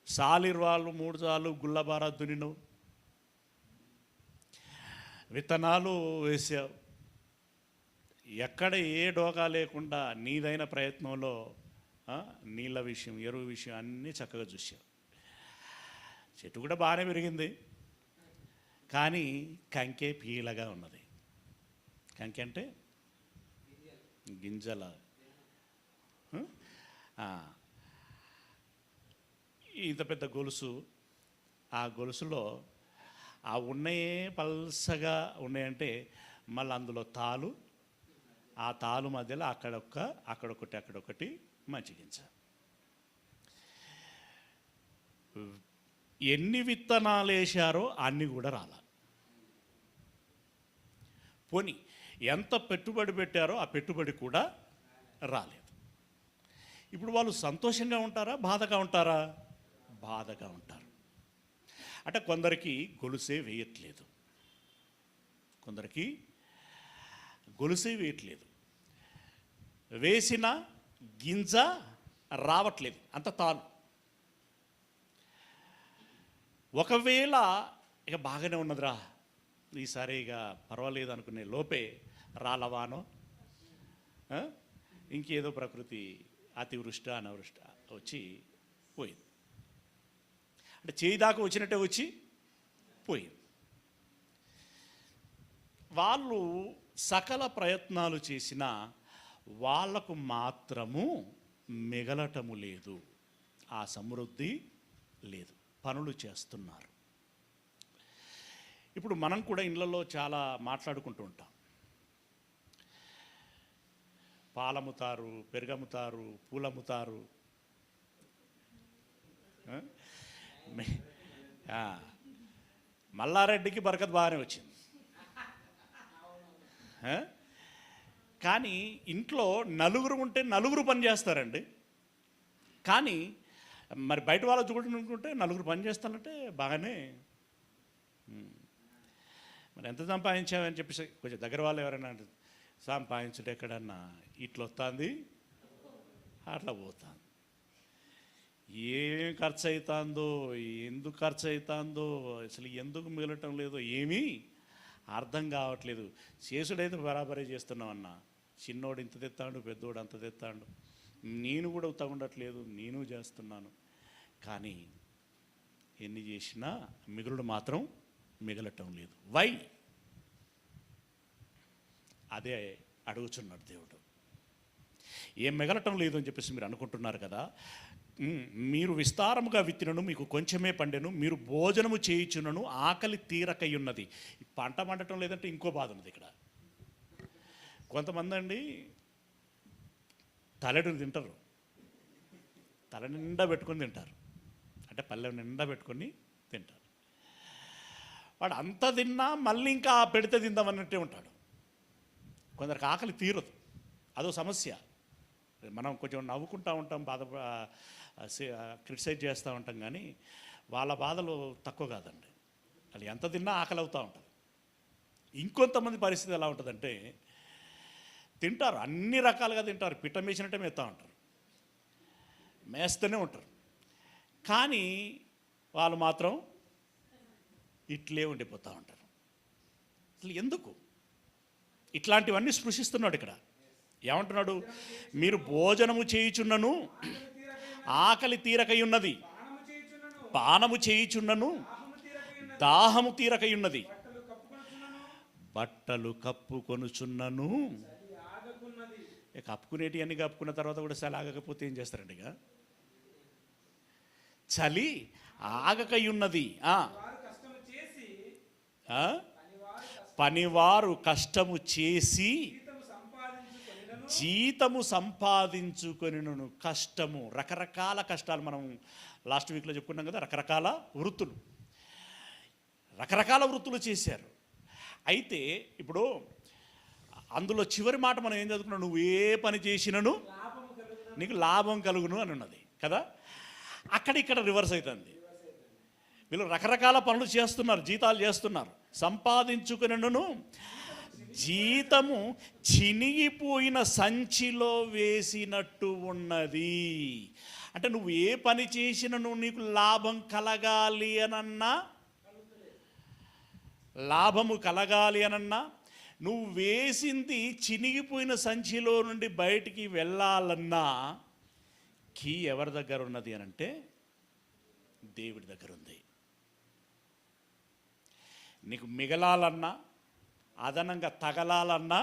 Speaker 1: సాలిర్వాళ్ళు 3 సార్లు గుల్లబారా దునిను, విత్తనాలు వేసావు, ఎక్కడ ఏ డోకా లేకుండా నీదైన ప్రయత్నంలో నీళ్ళ విషయం, ఎరువు విషయం అన్నీ చక్కగా చూసావు. చెట్టు కూడా బాగానే పెరిగింది, కానీ కంకే పీలగా ఉన్నది. కంకె అంటే గింజల. ఇంత పెద్ద గొలుసు, ఆ గొలుసులో ఆ ఉన్నాయే పల్సగా ఉన్నాయంటే మళ్ళీ అందులో తాలు, ఆ తాలు మధ్యలో అక్కడొకటి మంచి గింజ. ఎన్ని విత్తనాలు వేశారో అన్ని కూడా రాలా. పోనీ ఎంత పెట్టుబడి పెట్టారో ఆ పెట్టుబడి కూడా రాలేదు. ఇప్పుడు వాళ్ళు సంతోషంగా ఉంటారా, బాధగా ఉంటారా? బాధగా ఉంటారు. అంటే కొందరికి గొలుసే వేయట్లేదు, కొందరికి గొలుసే వేయట్లేదు, వేసిన గింజ రావట్లేదు, అంత తాను. ఒకవేళ ఇక బాగానే ఉన్నదిరా, ఈసారి ఇక పర్వాలేదు అనుకునే లోపే రాలవానో ఇంకేదో ప్రకృతి అతివృష్ట అనావృష్ట వచ్చి పోయింది. అంటే చేయి దాకా వచ్చినట్టే వచ్చి పోయింది. వాళ్ళు సకల ప్రయత్నాలు చేసినా వాళ్లకు మాత్రము మిగలటము లేదు, ఆ సమృద్ధి లేదు, పనులు చేస్తున్నారు. ఇప్పుడు మనం కూడా ఇళ్ళల్లో చాలా మాట్లాడుకుంటూ ఉంటాం. పాలమ్ముతారు, పెరుగమ్ముతారు, పూలమ్ముతారు. మల్లారెడ్డికి బరకత్ బాగానే వచ్చింది. కానీ ఇంట్లో నలుగురు ఉంటే నలుగురు పని చేస్తారండి. కానీ మరి బయట వాళ్ళ చూడనుకుంటే నలుగురు పని చేస్తానంటే బాగానే, మరి ఎంత సంపాదించామని చెప్పేసి కొంచెం దగ్గర వాళ్ళు ఎవరైనా సంపాదించుంటే ఎక్కడన్నా ఇట్లా వస్తుంది అట్లా పోతుంది. ఏం ఖర్చు అవుతుందో, ఎందుకు ఖర్చు అవుతుందో, అసలు ఎందుకు మిగలటం లేదో ఏమీ అర్థం కావట్లేదు. చేసుడైతే బరాబరే చేస్తున్నామన్నా, చిన్నోడు ఇంత తెస్తాడు, పెద్దోడు అంత తెస్తాడు, నేను కూడా తగుండట్లేదు, నేను చేస్తున్నాను. కానీ ఎన్ని చేసినా మిగులుడు మాత్రం మిగలటం లేదు. వై? అదే అడుగుచున్నాడు దేవుడు. ఏం మిగలటం లేదు అని చెప్పేసి మీరు అనుకుంటున్నారు కదా. మీరు విస్తారముగా విత్తినను మీకు కొంచెమే పండెను, మీరు భోజనము చేయుచున్నను ఆకలి తీరకయున్నది. పంట పండటం లేదంటే ఇంకో బాధ ఉన్నది ఇక్కడ. కొంతమంది అండి తలెడుని తింటారు, తల నిండా పెట్టుకొని తింటారు, అంటే పల్లె నిండా పెట్టుకొని తింటారు. వాడు అంత తిన్నా మళ్ళీ ఇంకా పెడితే తిందామన్నట్టే ఉంటాడు. కొందరికి ఆకలి తీరదు, అదో సమస్య. మనం కొంచెం నవ్వుకుంటూ ఉంటాం, క్రిటిసైజ్ చేస్తూ ఉంటాం, కానీ వాళ్ళ బాధలు తక్కువ కాదండి. అది ఎంత తిన్నా ఆకలి అవుతూ ఉంటుంది. ఇంకొంతమంది పరిస్థితి ఎలా ఉంటుందంటే తింటారు, అన్ని రకాలుగా తింటారు, పిట్ట మేసినట్టే మేస్తూ ఉంటారు, మేస్తూనే ఉంటారు, కానీ వాళ్ళు మాత్రం ఇట్లే ఉండిపోతూ ఉంటారు. అసలు ఎందుకు ఇట్లాంటివన్నీ స్పృశిస్తున్నాడు ఇక్కడ. ఏమంటున్నాడు? మీరు భోజనము చేయుచున్నను ఆకలి తీరకయున్నది, పానము చేయుచున్నను దాహము తీరకయున్నది, బట్టలు కప్పుకొనుచున్నను. కప్పుకునేటి అన్ని కప్పుకున్న తర్వాత కూడా చలి ఆగకపోతే ఏం చేస్తారండి? ఇక చలి ఆగకయున్నది. పనివారు కష్టము చేసి జీతము సంపాదించుకొనిను. కష్టము, రకరకాల కష్టాలు మనం లాస్ట్ వీక్లో చెప్పుకున్నాం కదా. రకరకాల వృత్తులు చేశారు. అయితే ఇప్పుడు అందులో చివరి మాట మనం ఏం చదువుకున్నాం? నువ్వు ఏ పని చేసినను నీకు లాభం కలుగును అని ఉన్నది కదా. ఇక్కడ రివర్స్ అవుతుంది. వీళ్ళు రకరకాల పనులు చేస్తున్నారు, జీతాలు చేస్తున్నారు, సంపాదించుకునను జీతము చినిగిపోయిన సంచిలో వేసినట్టు ఉన్నది. అంటే నువ్వు ఏ పని చేసినను నీకు లాభము కలగాలి అనన్నా, నువ్వు వేసింది చినిగిపోయిన సంచిలో నుండి బయటికి వెళ్ళాలన్నా కీ ఎవరి దగ్గర ఉన్నది అనంటే దేవుడి దగ్గర ఉంది. నీకు మిగలాలన్నా అదనంగా తగలాలన్నా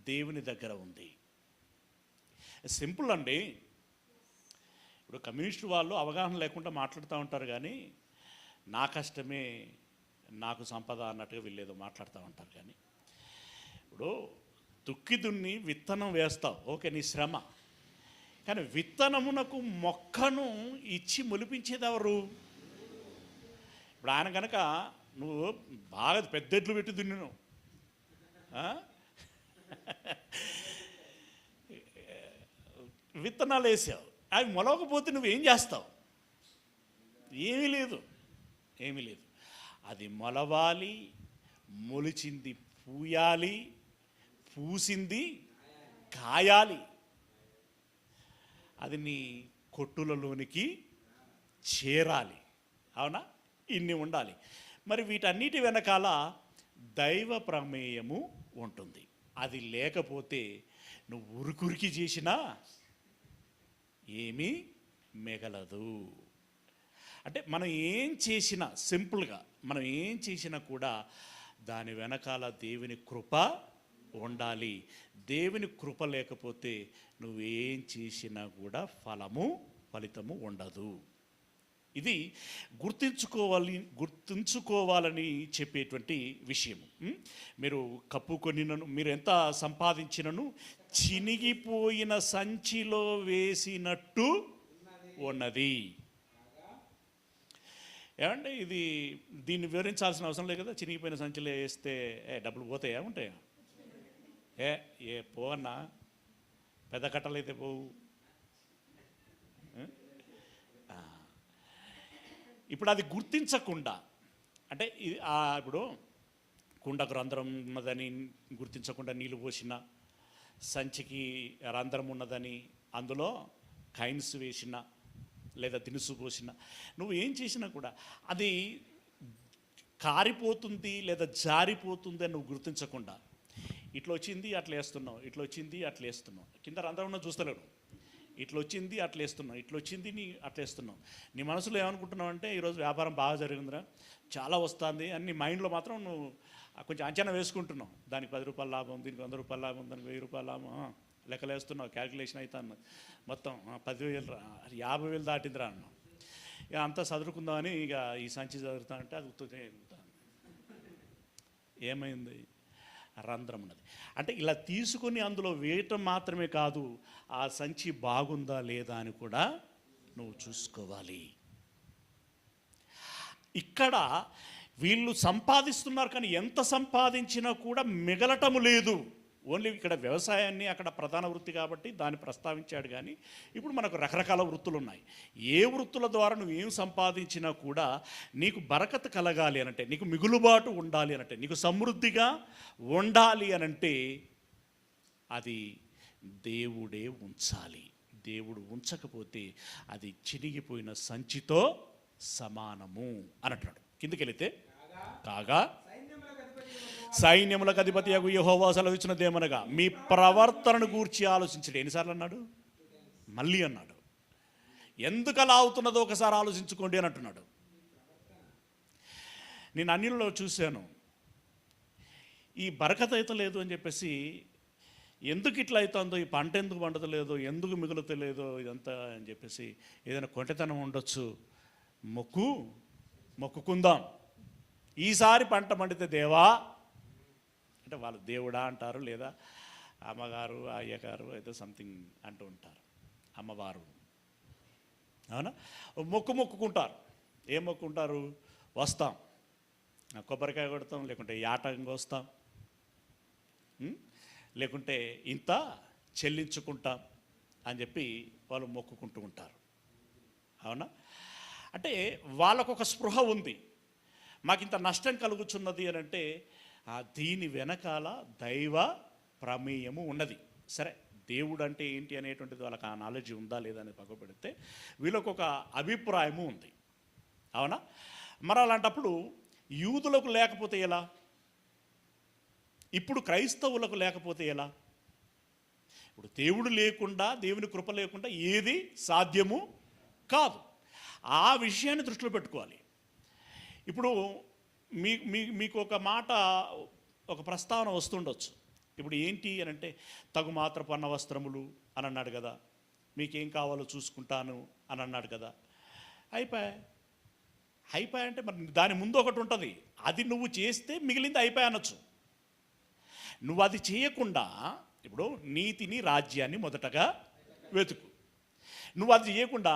Speaker 1: దేవుని దగ్గర ఉంది. సింపుల్ అండి. ఇప్పుడు కమ్యూనిస్టు వాళ్ళు అవగాహన లేకుండా మాట్లాడుతూ ఉంటారు, కానీ నా కష్టమే నాకు సంపద అన్నట్టుగా వీళ్ళేదో మాట్లాడుతూ ఉంటారు. కానీ ఇప్పుడు దుక్కి దున్ని విత్తనం వేస్తావు, ఓకే, నీ శ్రమ. కానీ విత్తనమునకు మొక్కను ఇచ్చి మొలిపించేది ఎవరు? ఇప్పుడు ఆయన కనుక నువ్వు బాగా పెద్ద ఎడ్లు పెట్టి దున్ను, విత్తనాలు వేసావు, అవి మొలవకపోతే నువ్వేం చేస్తావు? ఏమీ లేదు, ఏమీ లేదు. అది మొలవాలి, మొలిచింది పూయాలి, పూసింది కాయాలి, అది నీ కొట్టులలోనికి చేరాలి. అవునా? ఇన్ని ఉండాలి. మరి వీటన్నిటి వెనకాల దైవ ప్రమేయము ఉంటుంది. అది లేకపోతే నువ్వు ఉరుకురికి చేసినా ఏమీ మిగలదు. అంటే మనం ఏం చేసినా, సింపుల్గా మనం ఏం చేసినా కూడా దాని వెనకాల దేవుని కృప ఉండాలి. దేవుని కృప లేకపోతే నువ్వేం చేసినా కూడా ఫలితము ఉండదు. ఇది గుర్తుంచుకోవాలని చెప్పేటువంటి విషయము. మీరు కప్పుకొనినను, మీరు ఎంత సంపాదించినను చినిగిపోయిన సంచిలో వేసినట్టు ఉన్నది. ఏమంటే దీన్ని వివరించాల్సిన అవసరం లేదు కదా. చినిగిపోయిన సంచిలో వేస్తే డబ్బులు పోతాయా? ఉంటాయా? ఏ పోవన్నా, పెద్ద కట్టలైతే పోవు. ఇప్పుడు అది గుర్తించకుండా, అంటే ఇప్పుడు కుండకు రంధ్రం ఉన్నదని గుర్తించకుండా నీళ్ళు పోసిన, సంచికి రంధ్రం ఉన్నదని అందులో కైన్స్ వేసిన లేదా దినుసు పోసిన, నువ్వు ఏం చేసినా కూడా అది కారిపోతుంది లేదా జారిపోతుంది అని నువ్వు గుర్తించకుండా ఇట్లా వచ్చింది అట్లా వేస్తున్నావు, ఇట్లా వచ్చింది అట్లా వేస్తున్నావు, కింద రంధ్రం ఉన్న చూస్తలేడు, ఇట్లా వచ్చింది అట్లా వేస్తున్నావు, ఇట్లా వచ్చింది నీ అట్లా వేస్తున్నావు. నీ మనసులో ఏమనుకుంటున్నావు అంటే ఈరోజు వ్యాపారం బాగా జరిగిందిరా, చాలా వస్తుంది అని నీ మైండ్లో మాత్రం నువ్వు కొంచెం అంచనా వేసుకుంటున్నావు. దానికి 10 రూపాయల లాభం, దీనికి 100 రూపాయల లాభం, దానికి 1000 రూపాయల లాభం, లెక్కలు వేస్తున్నావు, క్యాల్కులేషన్ అవుతా అన్నది. మొత్తం 10,000 50,000 దాటిందిరా అన్నావు. ఇక అంతా చదువుకుందామని ఇక ఈ సంచి చదువుతా అంటే అది ఉత్తుతే ఏమైంది? రంధ్రం ఉన్నది. అంటే ఇలా తీసుకొని అందులో వేయటం మాత్రమే కాదు, ఆ సంచి బాగుందా లేదా అని కూడా నువ్వు చూసుకోవాలి. ఇక్కడ వీళ్ళు సంపాదిస్తున్నారు, కానీ ఎంత సంపాదించినా కూడా మిగలటము లేదు. ఓన్లీ ఇక్కడ వ్యవసాయాన్ని అక్కడ ప్రధాన వృత్తి కాబట్టి దాన్ని ప్రస్తావించాడు. కానీ ఇప్పుడు మనకు రకరకాల వృత్తులు ఉన్నాయి. ఏ వృత్తుల ద్వారా నువ్వు ఏం సంపాదించినా కూడా నీకు బరకత్ కలగాలి అనంటే, నీకు మిగులుబాటు ఉండాలి అనంటే, నీకు సమృద్ధిగా ఉండాలి అనంటే అది దేవుడే ఉంచాలి. దేవుడు ఉంచకపోతే అది చినిగిపోయిన సంచితో సమానము అని అంటున్నాడు. కిందకి వెళితే, కాగా సైన్యములకు అధిపతియగు యెహోవా సెలవిచ్చినదేమనగా మీ ప్రవర్తనను గూర్చి ఆలోచించండి. ఎన్నిసార్లు అన్నాడు? మళ్ళీ అన్నాడు. ఎందుకు అలా అవుతున్నదో ఒకసారి ఆలోచించుకోండి అని అంటున్నాడు. నేను అన్నిలో చూశాను, ఈ బరకత అయితే లేదు అని చెప్పేసి, ఎందుకు ఇట్లా అవుతుందో, ఈ పంట ఎందుకు పండతలేదో, ఎందుకు మిగులుతలేదో ఇదంతా అని చెప్పేసి, ఏదైనా కొంటెతనం ఉండొచ్చు, మొక్కుకుందాం, ఈసారి పంట పండితే దేవా అంటే వాళ్ళు దేవుడా అంటారు, లేదా అమ్మగారు అయ్యగారు అయితే సంథింగ్ అంటూ ఉంటారు, అమ్మవారు. అవునా? మొక్కుకుంటారు. ఏం మొక్కుంటారు? వస్తాం, కొబ్బరికాయ కొడతాం, లేకుంటే యాటంగా వస్తాం, లేకుంటే ఇంత చెల్లించుకుంటాం అని చెప్పి వాళ్ళు మొక్కుకుంటూ ఉంటారు. అవునా? అంటే వాళ్ళకొక స్పృహ ఉంది, మాకు ఇంత నష్టం కలుగుతున్నది అని అంటే దీని వెనకాల దైవ ప్రమేయము ఉన్నది. సరే, దేవుడు అంటే ఏంటి అనేటువంటిది వాళ్ళకి ఆ నాలెడ్జ్ ఉందా లేదా అనేది పక్కన పెడితే వీళ్ళకు ఒక అభిప్రాయము ఉంది. అవునా? మరి అలాంటప్పుడు యూదులకు లేకపోతే ఎలా? ఇప్పుడు క్రైస్తవులకు లేకపోతే ఎలా? ఇప్పుడు దేవుడు లేకుండా, దేవుని కృప లేకుండా ఏది సాధ్యము కాదు. ఆ విషయాన్ని దృష్టిలో పెట్టుకోవాలి. ఇప్పుడు మీకు ఒక మాట, ఒక ప్రస్తావన వస్తుండొచ్చు. ఇప్పుడు ఏంటి అని అంటే, తగుమాత్రపు అన్న వస్త్రములు అని అన్నాడు కదా, మీకేం కావాలో చూసుకుంటాను అని అన్నాడు కదా. అయిపోయా అంటే మరి దాని ముందు ఒకటి ఉంటుంది, అది నువ్వు చేస్తే మిగిలింది అయిపోయా అనొచ్చు. నువ్వు అది చేయకుండా, ఇప్పుడు నీతిని రాజ్యాన్ని మొదటగా వెతుకు, నువ్వు అది చేయకుండా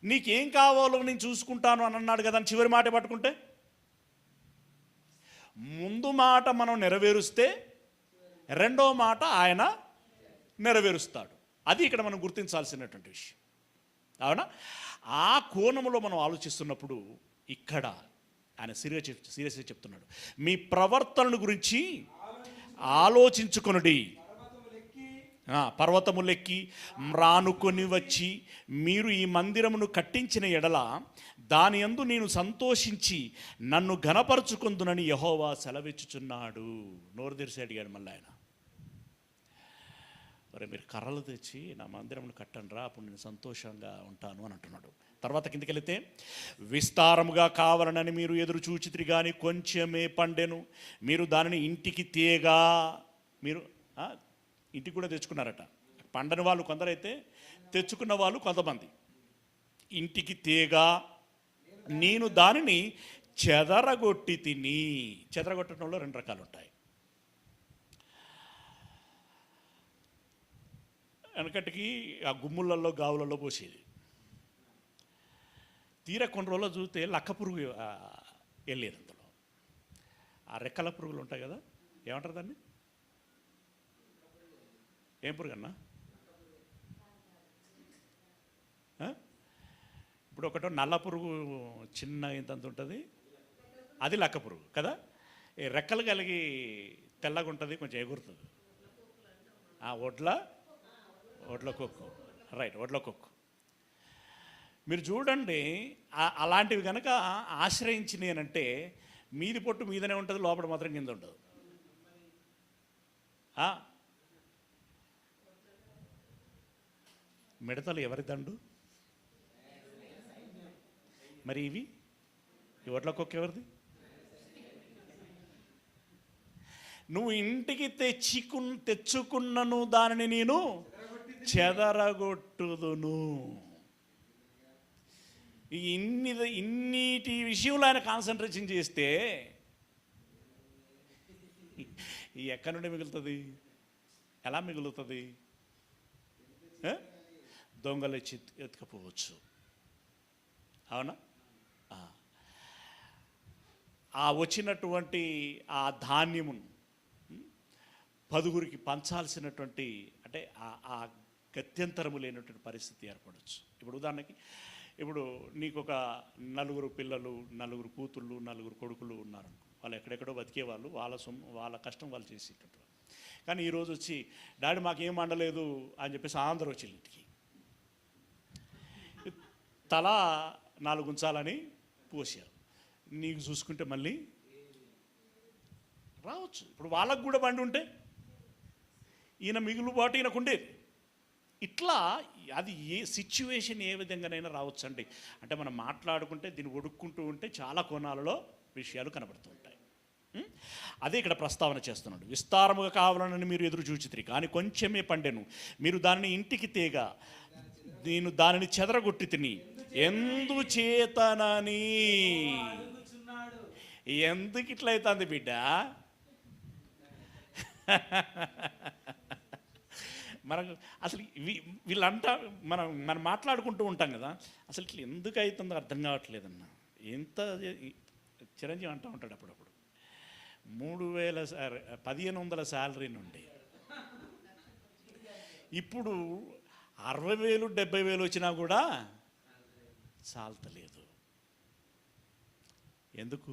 Speaker 1: నీకేం కావాలో నేను చూసుకుంటాను అని అన్నాడు కదా అని చివరి మాట పట్టుకుంటే మాట మనం నెరవేరుస్తే రెండో మాట ఆయన నెరవేరుస్తాడు. అది ఇక్కడ మనం గుర్తించాల్సినటువంటి విషయం. అవునా? ఆ కోణంలో మనం ఆలోచిస్తున్నప్పుడు ఇక్కడ ఆయన సీరియస్గా చెప్తున్నాడు, మీ ప్రవర్తనను గురించి ఆలోచించుకొనుడి. పర్వతములెక్కి మ్రానుకొని వచ్చి మీరు ఈ మందిరమును కట్టించిన ఎడల దాని యందు నేను సంతోషించి నన్ను ఘనపరుచుకొందునని యెహోవా సెలవిచ్చుచున్నాడు. నోరు తెరిచి అడిగాడు మళ్ళీ ఆయన. మరి మీరు కర్రలు తెచ్చి నా మందిరమును కట్టండి రా, అప్పుడు నేను సంతోషంగా ఉంటాను అని అంటున్నాడు. తర్వాత కిందకి వెళితే, విస్తారముగా కావాలనని మీరు ఎదురు చూచితిరి కానీ కొంచెమే పండెను, మీరు దానిని ఇంటికి తేగా. మీరు ఇంటికి కూడా తెచ్చుకున్నారట. పండని వాళ్ళు కొందరైతే, తెచ్చుకున్న వాళ్ళు కొంతమంది. ఇంటికి తేగా నేను దానిని చెదరగొట్టి తిని. చెదరగొట్టడంలో రెండు రకాలు ఉంటాయి. వెనకటికి ఆ గుమ్ములలో గావులలో పోసేది. తీర కొన్ని రోజులు చూస్తే లక్క పురుగు వెళ్ళేది అందులో. ఆ రెక్కల పురుగులు ఉంటాయి కదా, ఏమంటారు దాన్ని? ఏం పురుగు అన్నా? ఇప్పుడు ఒకటో నల్ల పురుగు చిన్న ఇంతంత ఉంటుంది, అది లక్క పురుగు కదా. ఈ రెక్కలు కలిగి తెల్లగా ఉంటుంది, కొంచెం ఎగురుతుంది. ఒడ్ల కొక్కు, రైట్, ఒడ్ల కొక్కు. మీరు చూడండి, అలాంటివి కనుక ఆశ్రయించినాయి అంటే మీది పొట్టు మీదనే ఉంటుంది, లోపల మాత్రం కింద ఉండదు. మిడతలు ఎవరి దండు? మరి ఇవి ఈ ఒడ్ల కొక్కు ఎవరిది? నువ్వు ఇంటికి తెచ్చుకున్నను దానిని నేను చెదరగొట్టుదును. ఇన్నిటి విషయంలో ఆయన కాన్సన్ట్రేషన్ చేస్తే ఈ ఎక్కడి నుండి మిగులుతుంది? ఎలా మిగులుతుంది? దొంగలు ఎత్తుకపోవచ్చు. అవునా? ఆ వచ్చినటువంటి ఆ ధాన్యమును పదుగురికి పంచాల్సినటువంటి, అంటే ఆ గత్యంతరము లేనటువంటి పరిస్థితి ఏర్పడవచ్చు. ఇప్పుడు ఉదాహరణకి, ఇప్పుడు నీకు ఒక 4 పిల్లలు, 4 కూతుళ్ళు, 4 కొడుకులు ఉన్నారనుకో. వాళ్ళు ఎక్కడెక్కడో బతికేవాళ్ళు, వాళ్ళ కష్టం వాళ్ళు చేసేటట్టు. కానీ ఈరోజు వచ్చి డాడీ మాకేం వండలేదు అని చెప్పేసి అందరూ వచ్చి ఇంటికి తలా 4 ఉంచాలని పోసారు. నీకు చూసుకుంటే మళ్ళీ రావచ్చు. ఇప్పుడు వాళ్ళకు కూడా బండి ఉంటే ఈయన మిగులుబాటు ఈయనకు ఉండేది. ఇట్లా అది ఏ సిచ్యువేషన్ ఏ విధంగానైనా రావచ్చు అండి. అంటే మనం మాట్లాడుకుంటే దీన్ని ఒడుక్కుంటూ ఉంటే చాలా కోణాలలో విషయాలు కనబడుతూ ఉంటాయి. అదే ఇక్కడ ప్రస్తావన చేస్తున్నాడు. విస్తారముగా కావాలని మీరు ఎదురు చూచితిరి కానీ కొంచెమే పండెను, మీరు దానిని ఇంటికి తేగా నేను దానిని చెదరగొట్టి తిని. ఎందుచేతనని? ఎందుకు ఇట్లయితుంది బిడ్డ? మనకు అసలు వీళ్ళంతా మనం మాట్లాడుకుంటూ ఉంటాం కదా, అసలు ఇట్లా ఎందుకు అవుతుందో అర్థం కావట్లేదన్న. ఎంత చిరంజీవి అంటూ ఉంటాడు అప్పుడప్పుడు, 1500 శాలరీ నుండి ఇప్పుడు 60,000 70,000 వచ్చినా కూడా చాలతలేదు. ఎందుకు?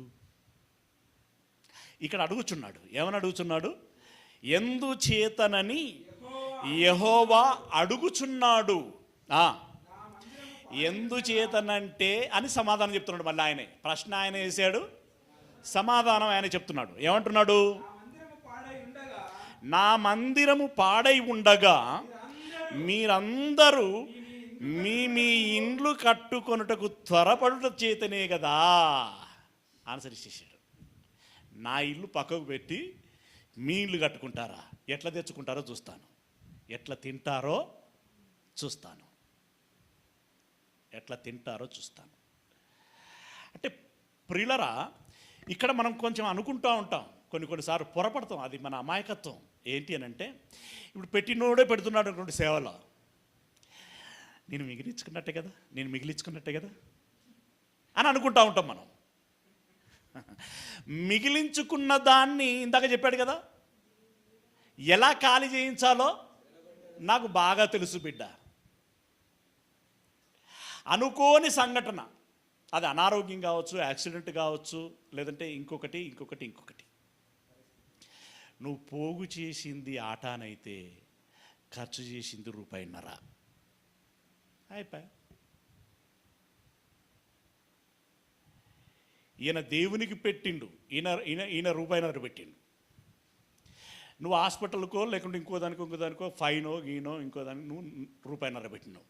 Speaker 1: ఇక్కడ అడుగుచున్నాడు. ఏమని అడుగుచున్నాడు? ఎందుచేతనని యెహోవా అడుగుచున్నాడు. ఎందుచేతనంటే అని సమాధానం చెప్తున్నాడు. మళ్ళీ ఆయనే ప్రశ్న ఆయన వేసాడు, సమాధానం ఆయన చెప్తున్నాడు. ఏమంటున్నాడు? నా మందిరము పాడై ఉండగా మీరందరూ మీ ఇండ్లు కట్టుకొనుటకు త్వరపడుట చేతనే కదా. ఆన్సర్ ఇచ్చేసాడు. నా ఇల్లు పక్కకు పెట్టి మీ ఇల్లు కట్టుకుంటారా? ఎట్లా తెచ్చుకుంటారో చూస్తాను, ఎట్లా తింటారో చూస్తాను, ఎట్లా తింటారో చూస్తాను. అంటే ప్రియులరా, ఇక్కడ మనం కొంచెం అనుకుంటూ ఉంటాం, కొన్నిసార్లు పొరపడతాం. అది మన అమాయకత్వం. ఏంటి అని అంటే, ఇప్పుడు పెట్టినోడే పెడుతున్నాడు అనుకోండి సేవలో, నేను మిగిలించుకున్నట్టే కదా అని అనుకుంటూ ఉంటాం మనం. మిగిలించుకున్న దాన్ని ఇందాక చెప్పాడు కదా, ఎలా ఖాళీ చేయించాలో నాకు బాగా తెలుసు బిడ్డ. అనుకోని సంఘటన, అది అనారోగ్యం కావచ్చు, యాక్సిడెంట్ కావచ్చు, లేదంటే ఇంకొకటి. నువ్వు పోగు చేసింది ఆటానైతే ఖర్చు చేసింది రూపాయిన్నర. అయిపోయి ఈయన దేవునికి పెట్టిండు, ఈయన రూపాయిన్నర పెట్టిండు. నువ్వు హాస్పిటల్కో లేకుంటే ఇంకో దానికో ఫైనో గీనో ఇంకో దానికి నువ్వు రూపాయిన్నర పెట్టినావు.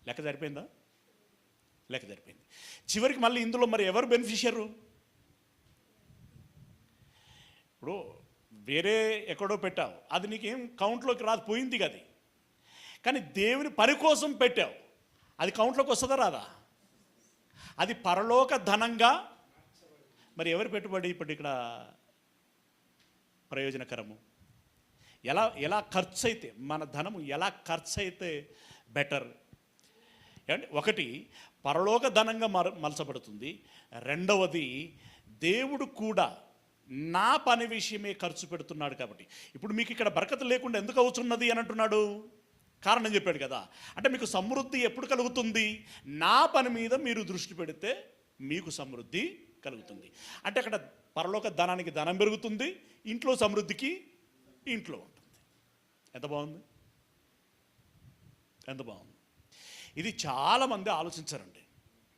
Speaker 1: లెక్క సరిపోయిందా? లెక్క సరిపోయింది. చివరికి మళ్ళీ ఇందులో మరి ఎవరు బెనిఫిషియరు? ఇప్పుడు వేరే ఎక్కడో పెట్టావు, అది నీకేం కౌంట్లోకి రాదు, పోయింది కది. కానీ దేవుని పని కోసం పెట్టావు, అది కౌంట్లోకి వస్తుందా రాదా? అది పరలోక ధనంగా మరి ఎవరి పెట్టుబడి ఇప్పుడు ఇక్కడ ప్రయోజనకరము? ఎలా ఖర్చు అయితే, మన ధనము ఎలా ఖర్చు అయితే బెటర్? అంటే ఒకటి పరలోక ధనంగా మలచబడుతుంది, రెండవది దేవుడు కూడా నా పని విషయమే ఖర్చు పెడుతున్నాడు. కాబట్టి ఇప్పుడు మీకు ఇక్కడ బరకత లేకుండా ఎందుకు అవుతున్నది అని అంటున్నాడు, కారణం చెప్పాడు కదా. అంటే మీకు సమృద్ధి ఎప్పుడు కలుగుతుంది? నా పని మీద మీరు దృష్టి పెడితే మీకు సమృద్ధి కలుగుతుంది. అంటే అక్కడ పరలోక ధనానికి ధనం పెరుగుతుంది, ఇంట్లో సమృద్ధికి ఇంట్లో ఉంటుంది. ఎంత బాగుంది, ఎంత బాగుంది. ఇది చాలామంది ఆలోచించారండి.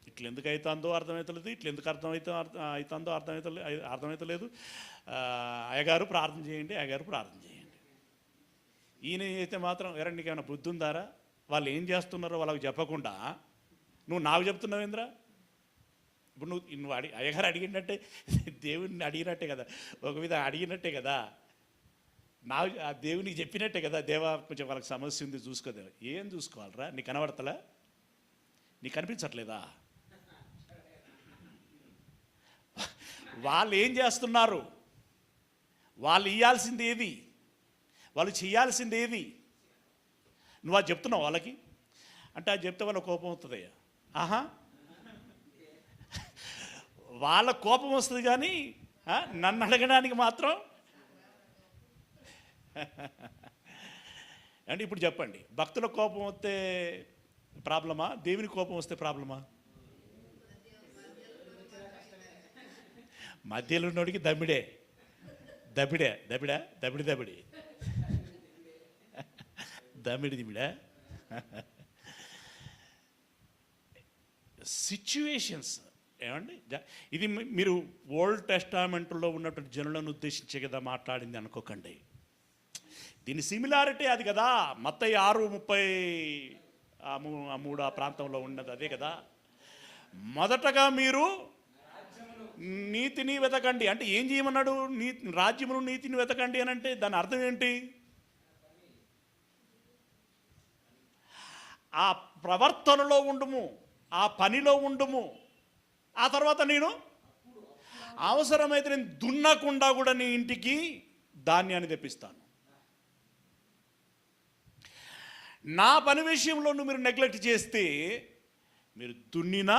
Speaker 1: ఇట్లా ఎందుకు అవుతుందో అర్థమవుతలేదు, ఇట్లా ఎందుకు అవుతుందో అర్థమవుతలేదు. అయ్యగారు ప్రార్థన చేయండి, అయ్యగారు ప్రార్థన చేయండి. ఈయన అయితే మాత్రం ఎవరండి నీకేమైనా బుద్ధి ఉందారా? వాళ్ళు ఏం చేస్తున్నారో వాళ్ళకి చెప్పకుండా నువ్వు నాకు చెప్తున్నావేంద్రా? ఇప్పుడు నువ్వు అయ్యగారు అడిగినట్టే దేవుడిని అడిగినట్టే కదా, ఒక విధంగా అడిగినట్టే కదా, ఆ దేవునికి చెప్పినట్టే కదా, దేవా కొంచెం వాళ్ళకి సమస్య ఉంది చూసుకోదే. ఏం చూసుకోవాలరా? నీకు కనబడతలే? నీకు కనిపించట్లేదా? వాళ్ళు ఏం చేస్తున్నారు? వాళ్ళు ఇవ్వాల్సింది ఏది, వాళ్ళు చేయాల్సింది ఏది? నువ్వు అది చెప్తున్నావు వాళ్ళకి. అంటే అది చెప్తే వాళ్ళ కోపం వస్తుంది. ఆహా, వాళ్ళ కోపం వస్తుంది కానీ నన్ను అడగడానికి మాత్రం. అంటే ఇప్పుడు చెప్పండి, భక్తుల కోపం వస్తే ప్రాబ్లమా, దేవుని కోపం వస్తే ప్రాబ్లమా? మధ్యలో ఉన్నోడికి దమ్మిడే దిమిడా. సిచ్యువేషన్స్ ఏమండి, ఇది మీరు ఓల్డ్ టెస్టామెంట్లో ఉన్నటువంటి జనులను ఉద్దేశించే కదా మాట్లాడింది అనుకోకండి. దీని సిమిలారిటీ అది కదా. మత్తయి 6:33 ఆ ప్రాంతంలో ఉన్నది అదే కదా. మొదటగా మీరు నీతిని వెతకండి అంటే ఏం చేయమన్నాడు? రాజ్యమును నీతిని వెతకండి అని అంటే దాని అర్థం ఏంటి? ఆ ప్రవర్తనలో ఉండుము, ఆ పనిలో ఉండుము. ఆ తర్వాత నేను అవసరమైతే నేను దున్నకుండా కూడా నీ ఇంటికి ధాన్యాన్ని తెప్పిస్తాను. నా పని విషయంలో మీరు నెగ్లెక్ట్ చేస్తే మీరు దున్నినా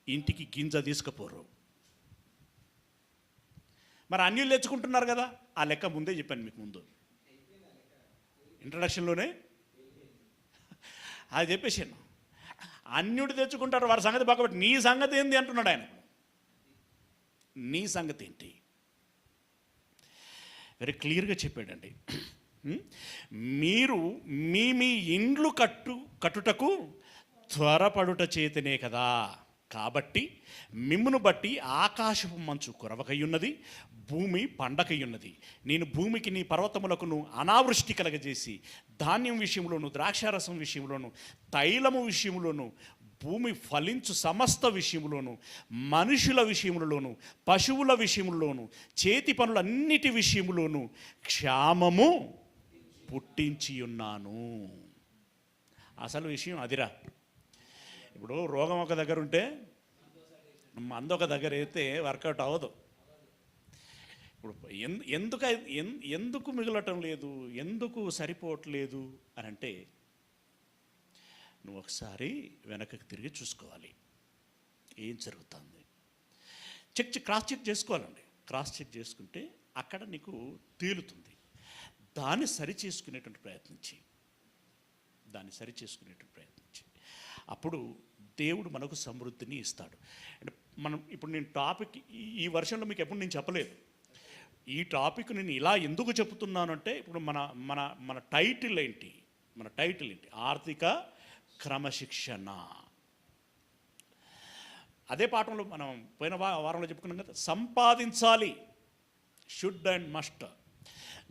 Speaker 1: ఇంటికి గింజ తీసుకుపోరు. మరి అన్యులు తెచ్చుకుంటున్నారు కదా, ఆ లెక్క ముందే చెప్పాను మీకు, ముందు ఇంట్రడక్షన్లోనే అది చెప్పేసాను. అన్యుడు తెచ్చుకుంటారు, వారి సంగతి పక్కబెట్టి నీ సంగతి ఏంది అంటున్నాడు ఆయన. నీ సంగతి ఏంటి? వెరీ క్లియర్గా చెప్పాడండి. మీరు మీ ఇండ్లు కట్టుటకు త్వరపడుట చేతనే కదా. కాబట్టి మిమ్మును బట్టి ఆకాశపు మంచు కురవకయున్నది, భూమి పండకయున్నది. నేను భూమికి నీ పర్వతములకును అనావృష్టి కలగజేసి ధాన్యం విషయంలోను, ద్రాక్షారసం విషయంలోను, తైలము విషయంలోను, భూమి ఫలించు సమస్త విషయంలోను, మనుషుల విషయంలోను, పశువుల విషయంలోను, చేతి పనులన్నిటి విషయంలోను క్షామము పుట్టించి ఉన్నాను. అసలు విషయం అదిరా. ఇప్పుడు రోగం ఒక దగ్గర ఉంటే మందు ఒక దగ్గర అయితే వర్కౌట్ అవ్వదు. ఇప్పుడు ఎందుకు మిగలటం లేదు, ఎందుకు సరిపోవట్లేదు అని అంటే నువ్వు ఒకసారి వెనకకి తిరిగి చూసుకోవాలి ఏం జరుగుతుంది. క్రాస్ చెక్ చేసుకోవాలండి. క్రాస్ చెక్ చేసుకుంటే అక్కడ నీకు తేలుతుంది. దాన్ని సరిచేసుకునేటువంటి ప్రయత్నించి అప్పుడు దేవుడు మనకు సమృద్ధిని ఇస్తాడు. అంటే మనం ఇప్పుడు నేను టాపిక్ ఈ వర్షంలో మీకు ఎప్పుడు నేను చెప్పలేదు. ఈ టాపిక్ నేను ఇలా ఎందుకు చెప్తున్నానంటే ఇప్పుడు మన మన మన టైటిల్ ఏంటి? ఆర్థిక క్రమశిక్షణ. అదే పాఠంలో మనం పోయిన వారంలో చెప్పుకున్నాం కదా, సంపాదించాలి. Should and must.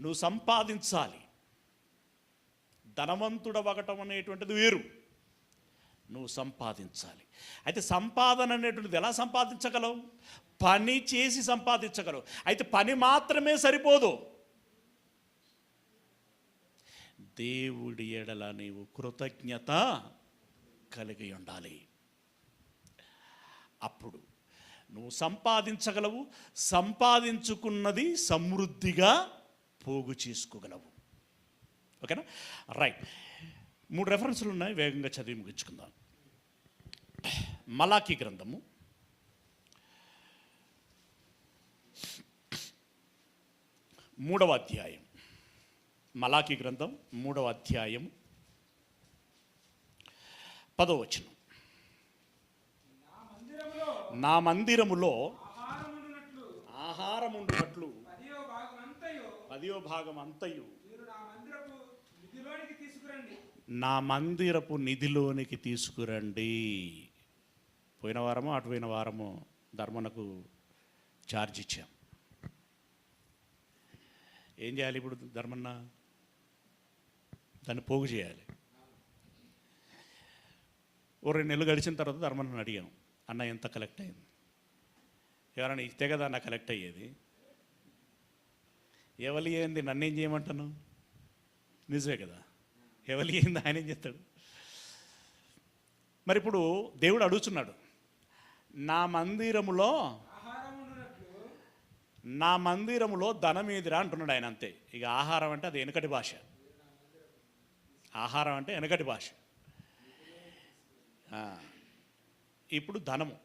Speaker 1: నువ్వు సంపాదించాలి. ధనవంతుడవగటం అనేటువంటిది వేరు, నువ్వు సంపాదించాలి. అయితే సంపాదన అనేటువంటిది ఎలా సంపాదించగలవు? పని చేసి సంపాదించగలవు. అయితే పని మాత్రమే సరిపోదు. దేవుడి ఎడల నీవు కృతజ్ఞత కలిగి ఉండాలి. అప్పుడు నువ్వు సంపాదించగలవు. సంపాదించుకున్నది సమృద్ధిగా పోగు చేసుకోగలవు. ఓకేనా? రైట్. 3 రెఫరెన్స్లు ఉన్నాయి, వేగంగా చదివి ముగించుకుందాం. మలాకీ గ్రంథము 3వ అధ్యాయం. మలాకీ గ్రంథం 3వ అధ్యాయం 10వ వచనం. నా మందిరములో ఆహారముండునట్లు 10వ భాగం అంతయు నా మందిరపు నిధిలోనికి తీసుకురండి. పోయిన వారము అటుపోయిన వారము ధర్మనకు ఛార్జ్ ఇచ్చాం. ఏం చేయాలి ఇప్పుడు? ధర్మన్న దాన్ని పోగు చేయాలి. ఓ 2 నెలలు గడిచిన తర్వాత ధర్మన్నని అడిగాం, అన్న ఎంత కలెక్ట్ అయింది? ఎవరైనా ఇస్తే కదా అన్న కలెక్ట్ అయ్యేది. ఎవరి ఏంది నన్నేం చేయమంటాను? నిజమే కదా, ఎవరి ఏంది ఆయన ఏం చేస్తాడు? మరి ఇప్పుడు దేవుడు అడుగుతున్నాడు, నా మందిరములో ధనం ఏదిరా అంటున్నాడు ఆయన. అంతే. ఇక ఆహారం అంటే అది వెనకటి భాష. ఇప్పుడు ధనము,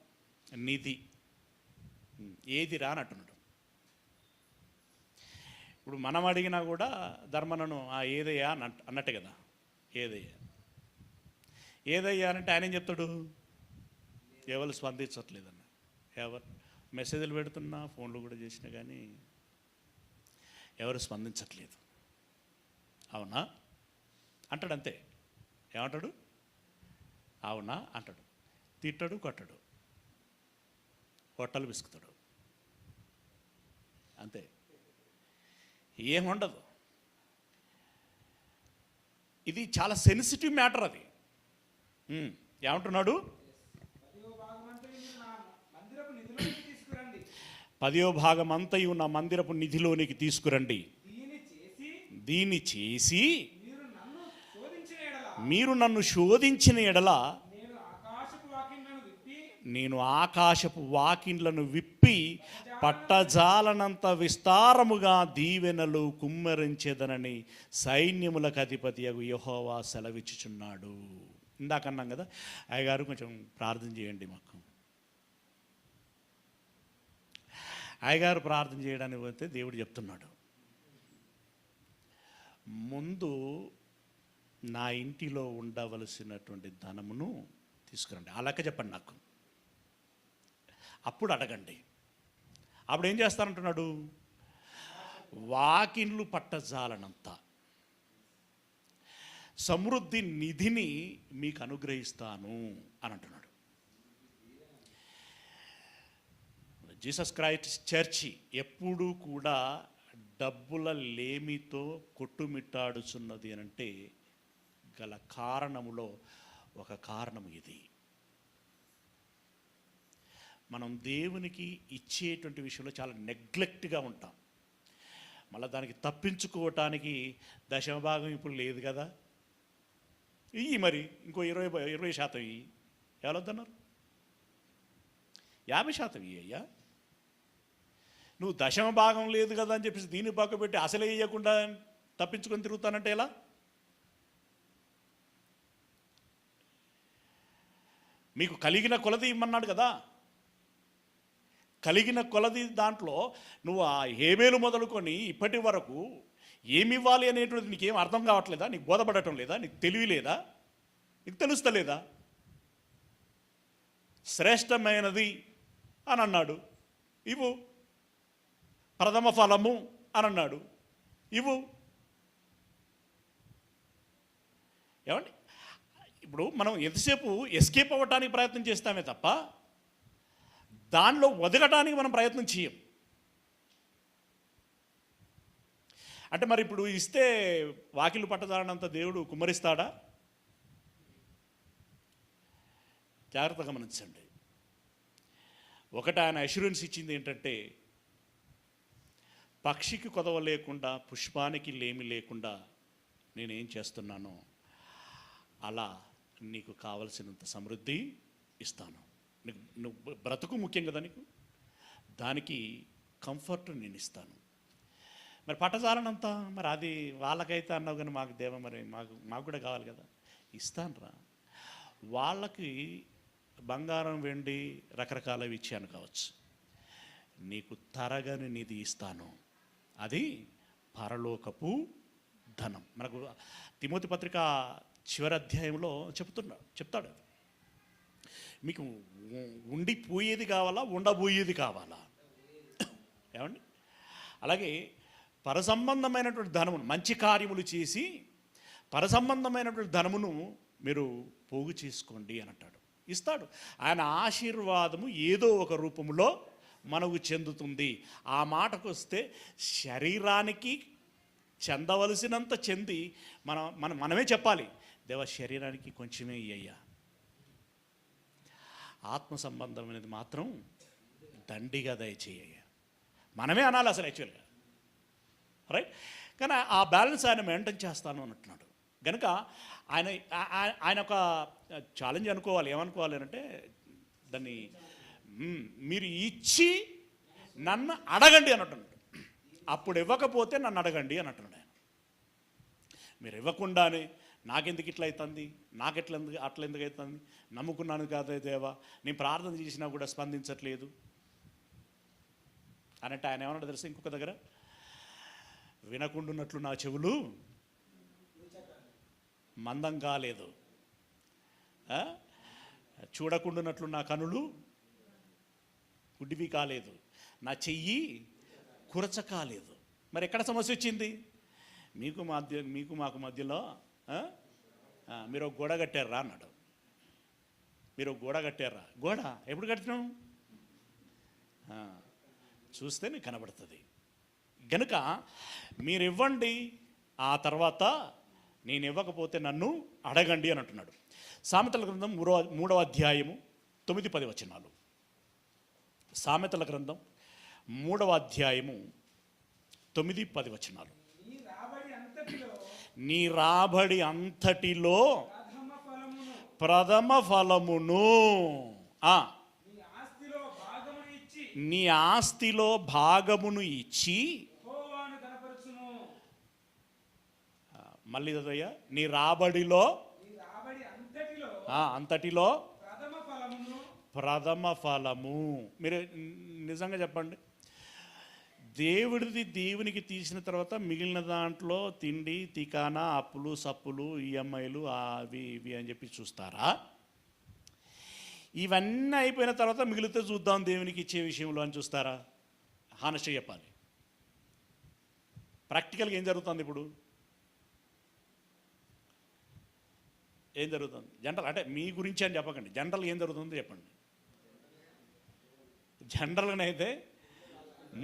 Speaker 1: నిధి ఏదిరా అని అంటున్నాడు. ఇప్పుడు మనం అడిగినా కూడా ధర్మనను ఏదయ్యా అన్నట్టే కదా. ఏదయ్యా అంటే ఆయన ఏం చెప్తాడు? ఎవరు స్పందించట్లేదన్న. ఎవరు మెసేజ్లు పెడుతున్నా, ఫోన్లు కూడా చేసినా కానీ ఎవరు స్పందించట్లేదు. అవునా అంటాడు. అంతే. ఏమంటాడు? అవునా అంటాడు. తిట్టడు, కొట్టడు, పొట్టలు విసుకుతాడు. అంతే, ఏముండదు. ఇది చాలా సెన్సిటివ్ మ్యాటర్. అది ఏమంటున్నాడు? 10వ భాగం అంతయు నా మందిరపు నిధిలోనికి తీసుకురండి. దీన్ని చేసి మీరు నన్ను శోధించిన ఎడల నేను ఆకాశపు వాకిండ్లను విప్పి పట్టజాలనంత విస్తారముగా దీవెనలు కుమ్మరించేదనని సైన్యములకు అధిపతి యెహోవా సెలవిచ్చుచున్నాడు. ఇందాక అన్నాం కదా, అయ్యగారు కొంచెం ప్రార్థన చేయండి మాకు. అయ్యగారు ప్రార్థన చేయడానికి పోతే దేవుడు చెప్తున్నాడు, ముందు నా ఇంటిలో ఉండవలసినటువంటి ధనమును తీసుకురండి. ఆ లెక్క చెప్పండి నాకు, అప్పుడు అడగండి. అప్పుడు ఏం చేస్తానంటున్నాడు? వాకిన్లు పట్టజాలనంత సమృద్ధి నిధిని మీకు అనుగ్రహిస్తాను అని అంటున్నాడు. జీసస్ క్రైస్ట్ చర్చి ఎప్పుడూ కూడా డబ్బుల లేమితో కొట్టుమిట్టాడుచున్నది అని అంటే గల కారణములో ఒక కారణం ఇది. మనం దేవునికి ఇచ్చేటువంటి విషయంలో చాలా నెగ్లెక్ట్గా ఉంటాం. మళ్ళీ దానికి తప్పించుకోవటానికి 10వ భాగం ఇప్పుడు లేదు కదా, ఇయ్యి మరి ఇంకో 20% ఇయ్యి. ఎవరొద్దన్నారు? 50% ఇయ్యి అయ్యా. నువ్వు 10వ భాగం లేదు కదా అని చెప్పేసి దీన్ని పక్క పెట్టి అసలే ఇవ్వకుండా తప్పించుకొని తిరుగుతానంటే ఎలా? మీకు కలిగిన కొలది ఇమ్మన్నాడు కదా. కలిగిన కొలది దాంట్లో నువ్వు ఆ హేబేలు మొదలుకొని ఇప్పటి వరకు ఏమి ఇవ్వాలి అనేటువంటిది నీకేం అర్థం కావట్లేదా? నీకు బోధపడటం లేదా? నీకు తెలివి లేదా? నీకు తెలుస్తలేదా? శ్రేష్టమైనది అని అన్నాడు, ఇవ్వు. ప్రథమ ఫలము అని అన్నాడు, ఇవ్వు. ఏమండి, ఇప్పుడు మనం ఎంతసేపు ఎస్కేప్ అవ్వటానికి ప్రయత్నం చేస్తామే తప్ప దానిలో వదలటానికి మనం ప్రయత్నం చేయం. అంటే మరి ఇప్పుడు ఇస్తే వాకిలు పట్టదానంత దేవుడు కుమ్మరిస్తాడా? జాగ్రత్తగా గమనించండి. ఒకటి ఆయన అష్యూరెన్స్ ఇచ్చింది ఏంటంటే, పక్షికి కొదవ లేకుండా పుష్పానికి లేమి లేకుండా నేనేం చేస్తున్నానో అలా నీకు కావలసినంత సమృద్ధి ఇస్తాను. నీకు నువ్వు బ్రతుకు ముఖ్యం కదా, నీకు దానికి కంఫర్ట్ నేను ఇస్తాను. మరి పట్టజాలనంతా మరి అది వాళ్ళకైతే అన్నావు కానీ మాకు దేవ మరి మాకు కూడా కావాలి కదా, ఇస్తాను రా. వాళ్ళకి బంగారం వెండి రకరకాలవి ఇచ్చాను కావచ్చు, నీకు తరగని నిధి ఇస్తాను, అది పరలోకపు ధనం. మనకు తిమోతి పత్రిక చివరి అధ్యాయంలో చెప్తాడు, మీకు ఉండిపోయేది కావాలా, ఉండబోయేది కావాలా? ఏమండి, అలాగే పరసంబంధమైనటువంటి ధనమును, మంచి కార్యములు చేసి పరసంబంధమైనటువంటి ధనమును మీరు పోగు చేసుకోండి అని అంటాడు, ఇస్తాడు. ఆయన ఆశీర్వాదము ఏదో ఒక రూపంలో మనకు చెందుతుంది. ఆ మాటకు వస్తే శరీరానికి చెందవలసినంత చెంది మనమే చెప్పాలి, దేవ శరీరానికి కొంచెమే ఇయ్యయ్యా. ఆత్మ సంబంధం అనేది మాత్రం దండిగా దయచేయ్యా మనమే అనాలి అసలు యాక్చువల్గా, రైట్? కానీ ఆ బ్యాలెన్స్ ఆయన మెయింటైన్ చేస్తాను అంటున్నాడు కనుక ఆయన ఒక ఛాలెంజ్ అనుకోవాలి. ఏమనుకోవాలి అంటే, దాన్ని మీరు ఇచ్చి నన్ను అడగండి అని అంటున్నాడు. అప్పుడు ఇవ్వకపోతే నన్ను అడగండి అని అంటున్నాడు ఆయన. మీరు ఇవ్వకుండానే నాకెందుకు ఇట్లా అవుతుంది, అట్లా ఎందుకు అవుతుంది, నమ్ముకున్నాను కాదే దేవా, నేను ప్రార్థన చేసినా కూడా స్పందించట్లేదు అనంటే ఆయన ఏమన్నా తెలుసు, ఇంకొక దగ్గర వినకుండున్నట్లు నా చెవులు మందం కాలేదు, చూడకుండున్నట్లు నా కనులు గుడ్డివి కాలేదు, నా చెయ్యి కురచ కాలేదు. మరి ఎక్కడ సమస్య వచ్చింది? మీకు మాకు మధ్యలో మీరు ఒక గోడ కట్టారా అన్నాడు. మీరు ఒక గోడ కట్టారా? గోడ ఎప్పుడు కట్టినాం? చూస్తే నీకు కనబడుతుంది. గనుక మీరు ఇవ్వండి, ఆ తర్వాత నేను ఇవ్వకపోతే నన్ను అడగండి అని అంటున్నాడు. సామెతల గ్రంథం 3వ అధ్యాయము 9-10 వచనాలు. సామెతల గ్రంథం 3వ అధ్యాయము 9-10 వచనాలు. నీ రాబడి అంతటిలో ప్రథమ ఫలమును నీ ఆస్తిలో భాగమును ఇచ్చి, మళ్ళీ చదవయ్యా, నీ రాబడిలో అంతటిలో ప్రథమ ఫలము. మీరు నిజంగా చెప్పండి, దేవునికి తీసిన తర్వాత మిగిలిన దాంట్లో తిండి తికానా అప్పులు సప్పులు ఈఎంఐలు అవి ఇవి అని చెప్పి చూస్తారా? ఇవన్నీ అయిపోయిన తర్వాత మిగిలితే చూద్దాం దేవునికి ఇచ్చే విషయంలో అని చూస్తారా? హానెస్ట్ చెప్పాలి, ప్రాక్టికల్గా ఏం జరుగుతుంది ఇప్పుడు? ఏం జరుగుతుంది జనరల్? అంటే మీ గురించి అని చెప్పకండి, జనరల్గా ఏం జరుగుతుందో చెప్పండి. జనరల్గానైతే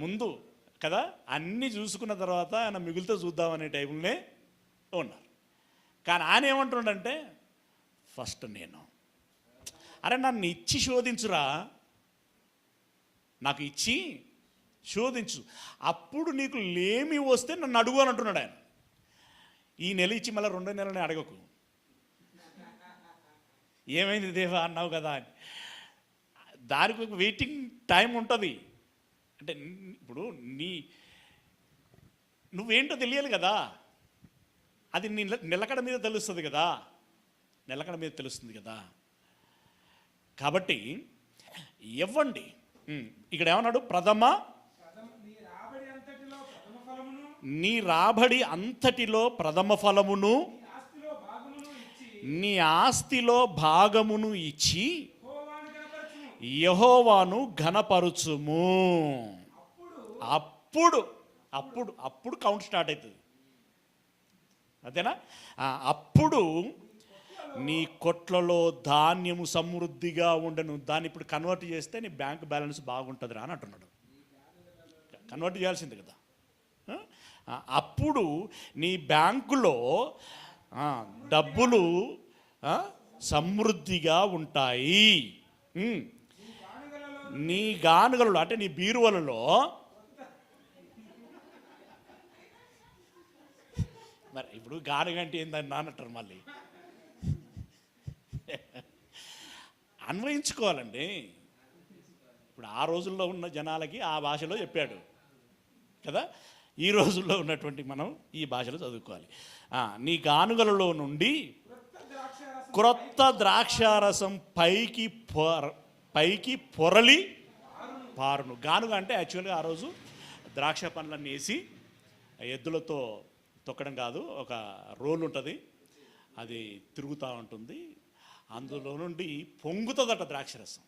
Speaker 1: ముందు కదా అన్నీ చూసుకున్న తర్వాత ఆయన మిగిలితే చూద్దామనే టైంలోనే ఉన్నారు. కానీ ఆయన ఏమంటుండంటే, ఫస్ట్ నేను, అరే నన్ను ఇచ్చి శోధించురా, నాకు ఇచ్చి శోధించు, అప్పుడు నీకు లేమి వస్తే నన్ను అడుగు అని అంటున్నాడు ఆయన. ఈ నెల ఇచ్చి మళ్ళీ 2వ నెలనే అడగకు, ఏమైంది దేవా అన్నావు కదా అని. దానికి ఒక వెయిటింగ్ టైం ఉంటుంది. అంటే ఇప్పుడు నువ్వేంటో తెలియాలి కదా, అది నీ నిలకడ మీద తెలుస్తుంది కదా. కాబట్టి ఇవ్వండి. ఇక్కడ ఏమన్నాడు? నీ రాబడి అంతటిలో ప్రథమ ఫలమును నీ ఆస్తిలో భాగమును ఇచ్చి యెహోవాను ఘనపరుచుము. అప్పుడు అప్పుడు అప్పుడు కౌంట్ స్టార్ట్ అవుతుంది. అంతేనా? అప్పుడు నీ కొట్లలో ధాన్యము సమృద్ధిగా ఉండను. దాన్ని ఇప్పుడు కన్వర్ట్ చేస్తే నీ బ్యాంక్ బ్యాలెన్స్ బాగుంటుందిరా అని అంటున్నాడు. కన్వర్ట్ చేయాల్సింది కదా. అప్పుడు నీ బ్యాంకులో డబ్బులు సమృద్ధిగా ఉంటాయి. నీ గానుగలలో అంటే నీ బీరువలలో మరి ఇప్పుడు గానుగంటే ఏందని నానంటారు. మళ్ళీ అన్వయించుకోవాలండి. ఇప్పుడు ఆ రోజుల్లో ఉన్న జనాలకి ఆ భాషలో చెప్పాడు కదా. ఈ రోజుల్లో ఉన్నటువంటి మనం ఈ భాషలో చదువుకోవాలి. నీ గానుగలలో నుండి క్రొత్త ద్రాక్షారసం పైకి పొరలి పారును. గానుగ అంటే యాక్చువల్గా ఆ రోజు ద్రాక్ష పండ్లన్నీ వేసి ఎద్దులతో తొక్కడం కాదు, ఒక రోల్ ఉంటుంది, అది తిరుగుతూ ఉంటుంది, అందులో నుండి పొంగుతుందట ద్రాక్షరసం.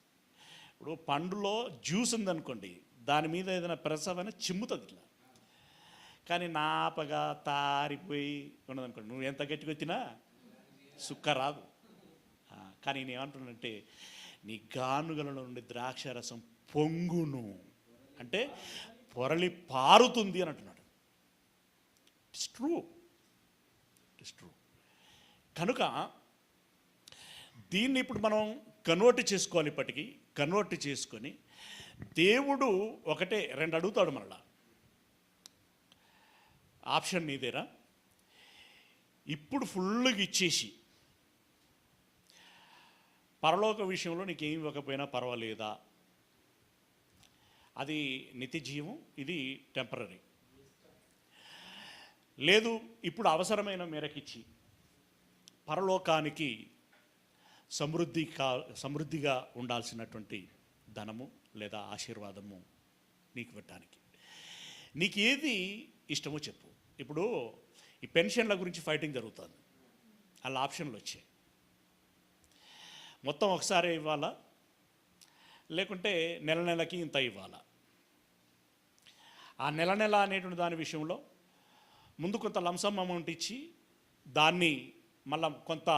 Speaker 1: ఇప్పుడు పండులో జ్యూస్ ఉందనుకోండి, దాని మీద ఏదైనా ప్రసవైనా చిమ్ముతుంది ఇట్లా. కానీ నాపగా తారిపోయి ఉన్నదనుకోండి, నువ్వు ఎంత గట్టిగా వచ్చినా సుక్క రాదు. కానీ నేను ఏమంటున్నానంటే నీ గానుగల నుండి ద్రాక్షరసం పొంగును అంటే పొరలి పారుతుంది అని అంటున్నాడు. It's true. కనుక దీన్ని ఇప్పుడు మనం కన్వర్ట్ చేసుకోవాలి. ఇప్పటికీ కన్వర్ట్ చేసుకొని దేవుడు ఒకటే రెండు అడుగుతాడు మనలా. ఆప్షన్ నీదేరా. ఇప్పుడు ఫుల్గా ఇచ్చేసి పరలోక విషయంలో నీకేం ఇవ్వకపోయినా పర్వాలేదా? అది నిత్య జీవం, ఇది టెంపరరీ. లేదు, ఇప్పుడు మేరకిచ్చి పరలోకానికి సమృద్ధిగా ఉండాల్సినటువంటి ధనము లేదా ఆశీర్వాదము నీకు పెట్టడానికి నీకు ఏది ఇష్టమో చెప్పు. ఇప్పుడు ఈ పెన్షన్ల గురించి ఫైటింగ్ జరుగుతుంది. అలా ఆప్షన్లు వచ్చాయి. మొత్తం ఒకసారి ఇవ్వాలా, లేకుంటే నెలకి ఇంత ఇవ్వాలా? ఆ నెల అనేటువంటి దాని విషయంలో ముందు కొంత లంసమ్ అమౌంట్ ఇచ్చి దాన్ని మళ్ళీ కొంత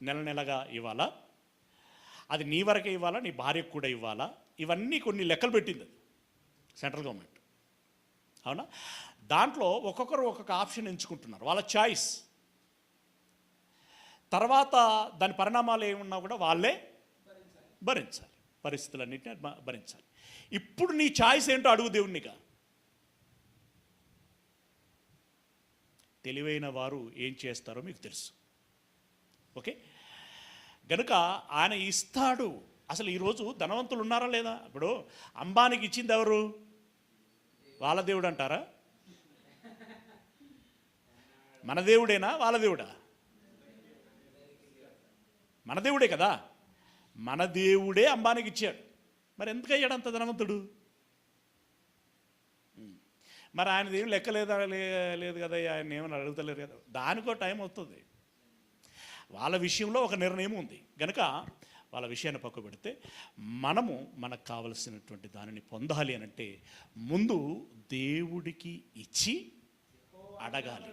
Speaker 1: నెలగా ఇవ్వాలా? అది నీ వరకే ఇవ్వాలా, నీ భార్యకు కూడా ఇవ్వాలా? ఇవన్నీ కొన్ని లెక్కలు పెట్టింది అది సెంట్రల్ గవర్నమెంట్. అవునా? దాంట్లో ఒక్కొక్కరు ఒక్కొక్క ఆప్షన్ ఎంచుకుంటున్నారు, వాళ్ళ చాయిస్. తర్వాత దాని పరిణామాలు ఏమున్నా కూడా వాళ్ళే భరించాలి, పరిస్థితులన్నింటినీ భరించాలి. ఇప్పుడు నీ చాయిస్ ఏంటో అడుగు దేవునిగా. తెలివైన వారు ఏం చేస్తారో మీకు తెలుసు. ఓకే, గనుక ఆయన ఇస్తాడు. అసలు ఈరోజు ధనవంతులు ఉన్నారా లేదా? ఇప్పుడు అంబానీకి ఇచ్చింది ఎవరు? వాళ్ళ దేవుడు అంటారా? మన దేవుడేనా వాళ్ళ దేవుడా? మన దేవుడే కదా. మన దేవుడే అంబానీకి ఇచ్చాడు. మరి ఎందుకు అయ్యాడు అంత ధనవంతుడు? మరి ఆయనది ఏం లెక్క లేదు కదా, ఆయన ఏమైనా అడుగుతలేరు కదా. దానికో టైం వస్తుంది. వాళ్ళ విషయంలో ఒక నిర్ణయం ఉంది కనుక వాళ్ళ విషయాన్ని పక్క పెడితే మనము మనకు కావలసినటువంటి దానిని పొందాలి అనంటే ముందు దేవుడికి ఇచ్చి అడగాలి,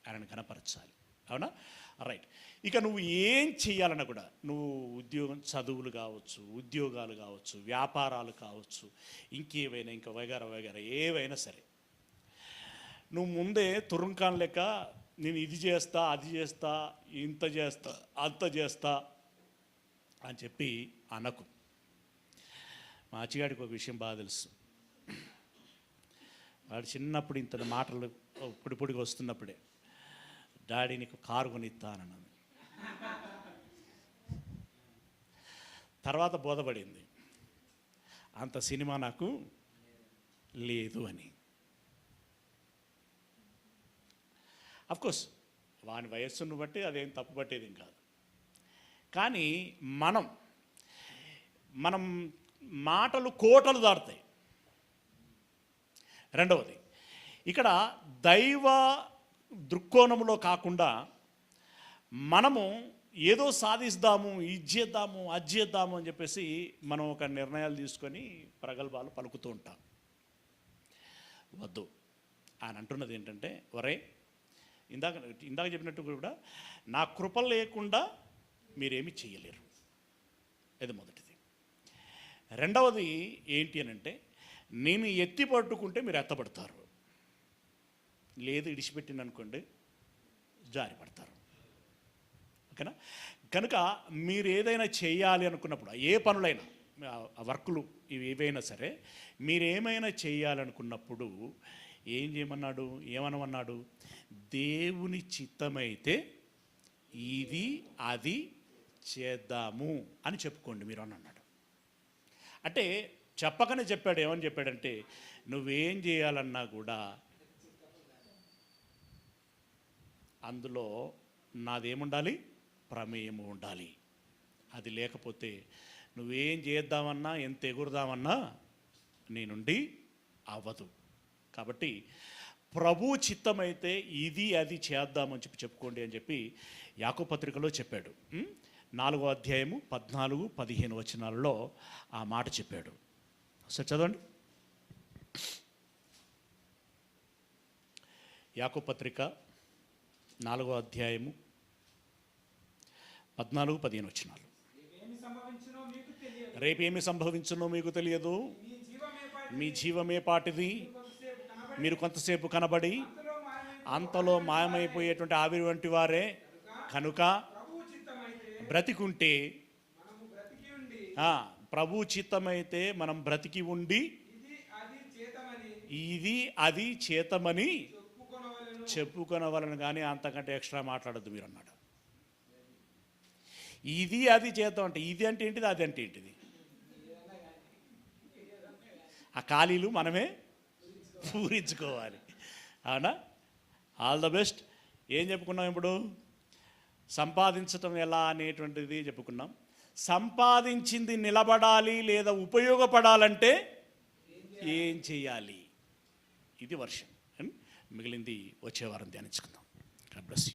Speaker 1: ఆయనను కనపరచాలి. అవునా? రైట్. ఇక నువ్వు ఏం చేయాలన్నా కూడా, నువ్వు చదువులు కావచ్చు, ఉద్యోగాలు కావచ్చు, వ్యాపారాలు కావచ్చు, ఇంకేవైనా ఇంకా వగైరా ఏవైనా సరే, నువ్వు ముందే తురుంకాన్ లెక్క నేను ఇది చేస్తా, అది చేస్తా, ఇంత చేస్తా, అంత చేస్తా అని చెప్పి అనకు. మా అచ్చిగాడికి ఒక విషయం బాగా తెలుసు. వాడు చిన్నప్పుడు ఇంత మాటలు పొడిగా వస్తున్నప్పుడే, డాడీ నీకు కారు కొనిస్తానన్నది. తర్వాత బోధపడింది అంత సినిమా నాకు లేదు అని. అఫ్కోర్స్ వాని వయస్సును బట్టి అదేం తప్పు పట్టేది కాదు. కానీ మనం మాటలు కోటలు దాటుతాయి. రెండవది, ఇక్కడ దైవ దృక్కోణంలో కాకుండా మనము ఏదో సాధిస్తాము, ఇది చేద్దాము, అది చేద్దాము అని చెప్పేసి మనం ఒక నిర్ణయాలు తీసుకొని ప్రగల్భాలు పలుకుతూ ఉంటాం. వద్దు. ఆయన అంటున్నది ఏంటంటే, ఒరే ఇందాక చెప్పినట్టు కూడా నా కృప లేకుండా మీరేమి చేయలేరు. ఇది మొదటిది. రెండవది ఏంటి అని అంటే, నేను ఎత్తి పట్టుకుంటే మీరు ఎత్తపడతారు, లేదు ఇడిచిపెట్టిన అనుకోండి జారిపడతారు. ఓకేనా? కనుక మీరు ఏదైనా చేయాలి అనుకున్నప్పుడు, ఏ పనులైనా, వర్కులు ఇవి ఏవైనా సరే, మీరేమైనా చేయాలనుకున్నప్పుడు ఏం చేయమన్నాడు, ఏమనమన్నాడు? దేవుని చిత్తమైతే ఇది అది చేద్దాము అని చెప్పుకోండి మీరు అని అన్నాడు. అంటే చెప్పకనే చెప్పాడు. ఏమని చెప్పాడంటే, నువ్వేం చేయాలన్నా కూడా అందులో నాదేముండాలి? ప్రమేయము ఉండాలి. అది లేకపోతే నువ్వేం చేద్దామన్నా, ఎంత ఎగురుదామన్నా నీ నుండి అవ్వదు. కాబట్టి ప్రభు చిత్తమైతే ఇది అది చేద్దామని చెప్పుకోండి అని చెప్పి యాకోబు పత్రికలో చెప్పాడు. 4వ అధ్యాయము 14, 15 వచనాలలో ఆ మాట చెప్పాడు. ఒకసారి చదవండి. యాకోబు పత్రిక 4వ అధ్యాయము 14, 15 వచనాలు. రేపేమి సంభవించునో మీకు తెలియదు, మీ జీవమే పాటిది, మీరు కొంతసేపు కనబడి అంతలో మాయమైపోయేటువంటి ఆవిరి వంటి వారే. కనుక బ్రతికుంటే, ప్రభు చిత్తమైతే మనం బ్రతికి ఉండి ఇది అది చేతమని చెప్పుకొనవలను, కానీ అంతకంటే ఎక్స్ట్రా మాట్లాడద్దు మీరు అన్నాడు. ఇది అది చేద్దాం అంటే, ఇది అంటే ఏంటిది, అది అంటే ఏంటిది? ఆ ఖాళీలు మనమే పూరించుకోవాలి. అవునా? All the best. ఏం చెప్పుకున్నాం ఇప్పుడు? సంపాదించటం ఎలా అనేటువంటిది చెప్పుకున్నాం. సంపాదించింది నిలబడాలి లేదా ఉపయోగపడాలంటే ఏం చేయాలి? ఇది వర్షం. మిగిలింది వచ్చే వారం ధ్యానించుకుందాం. God bless you.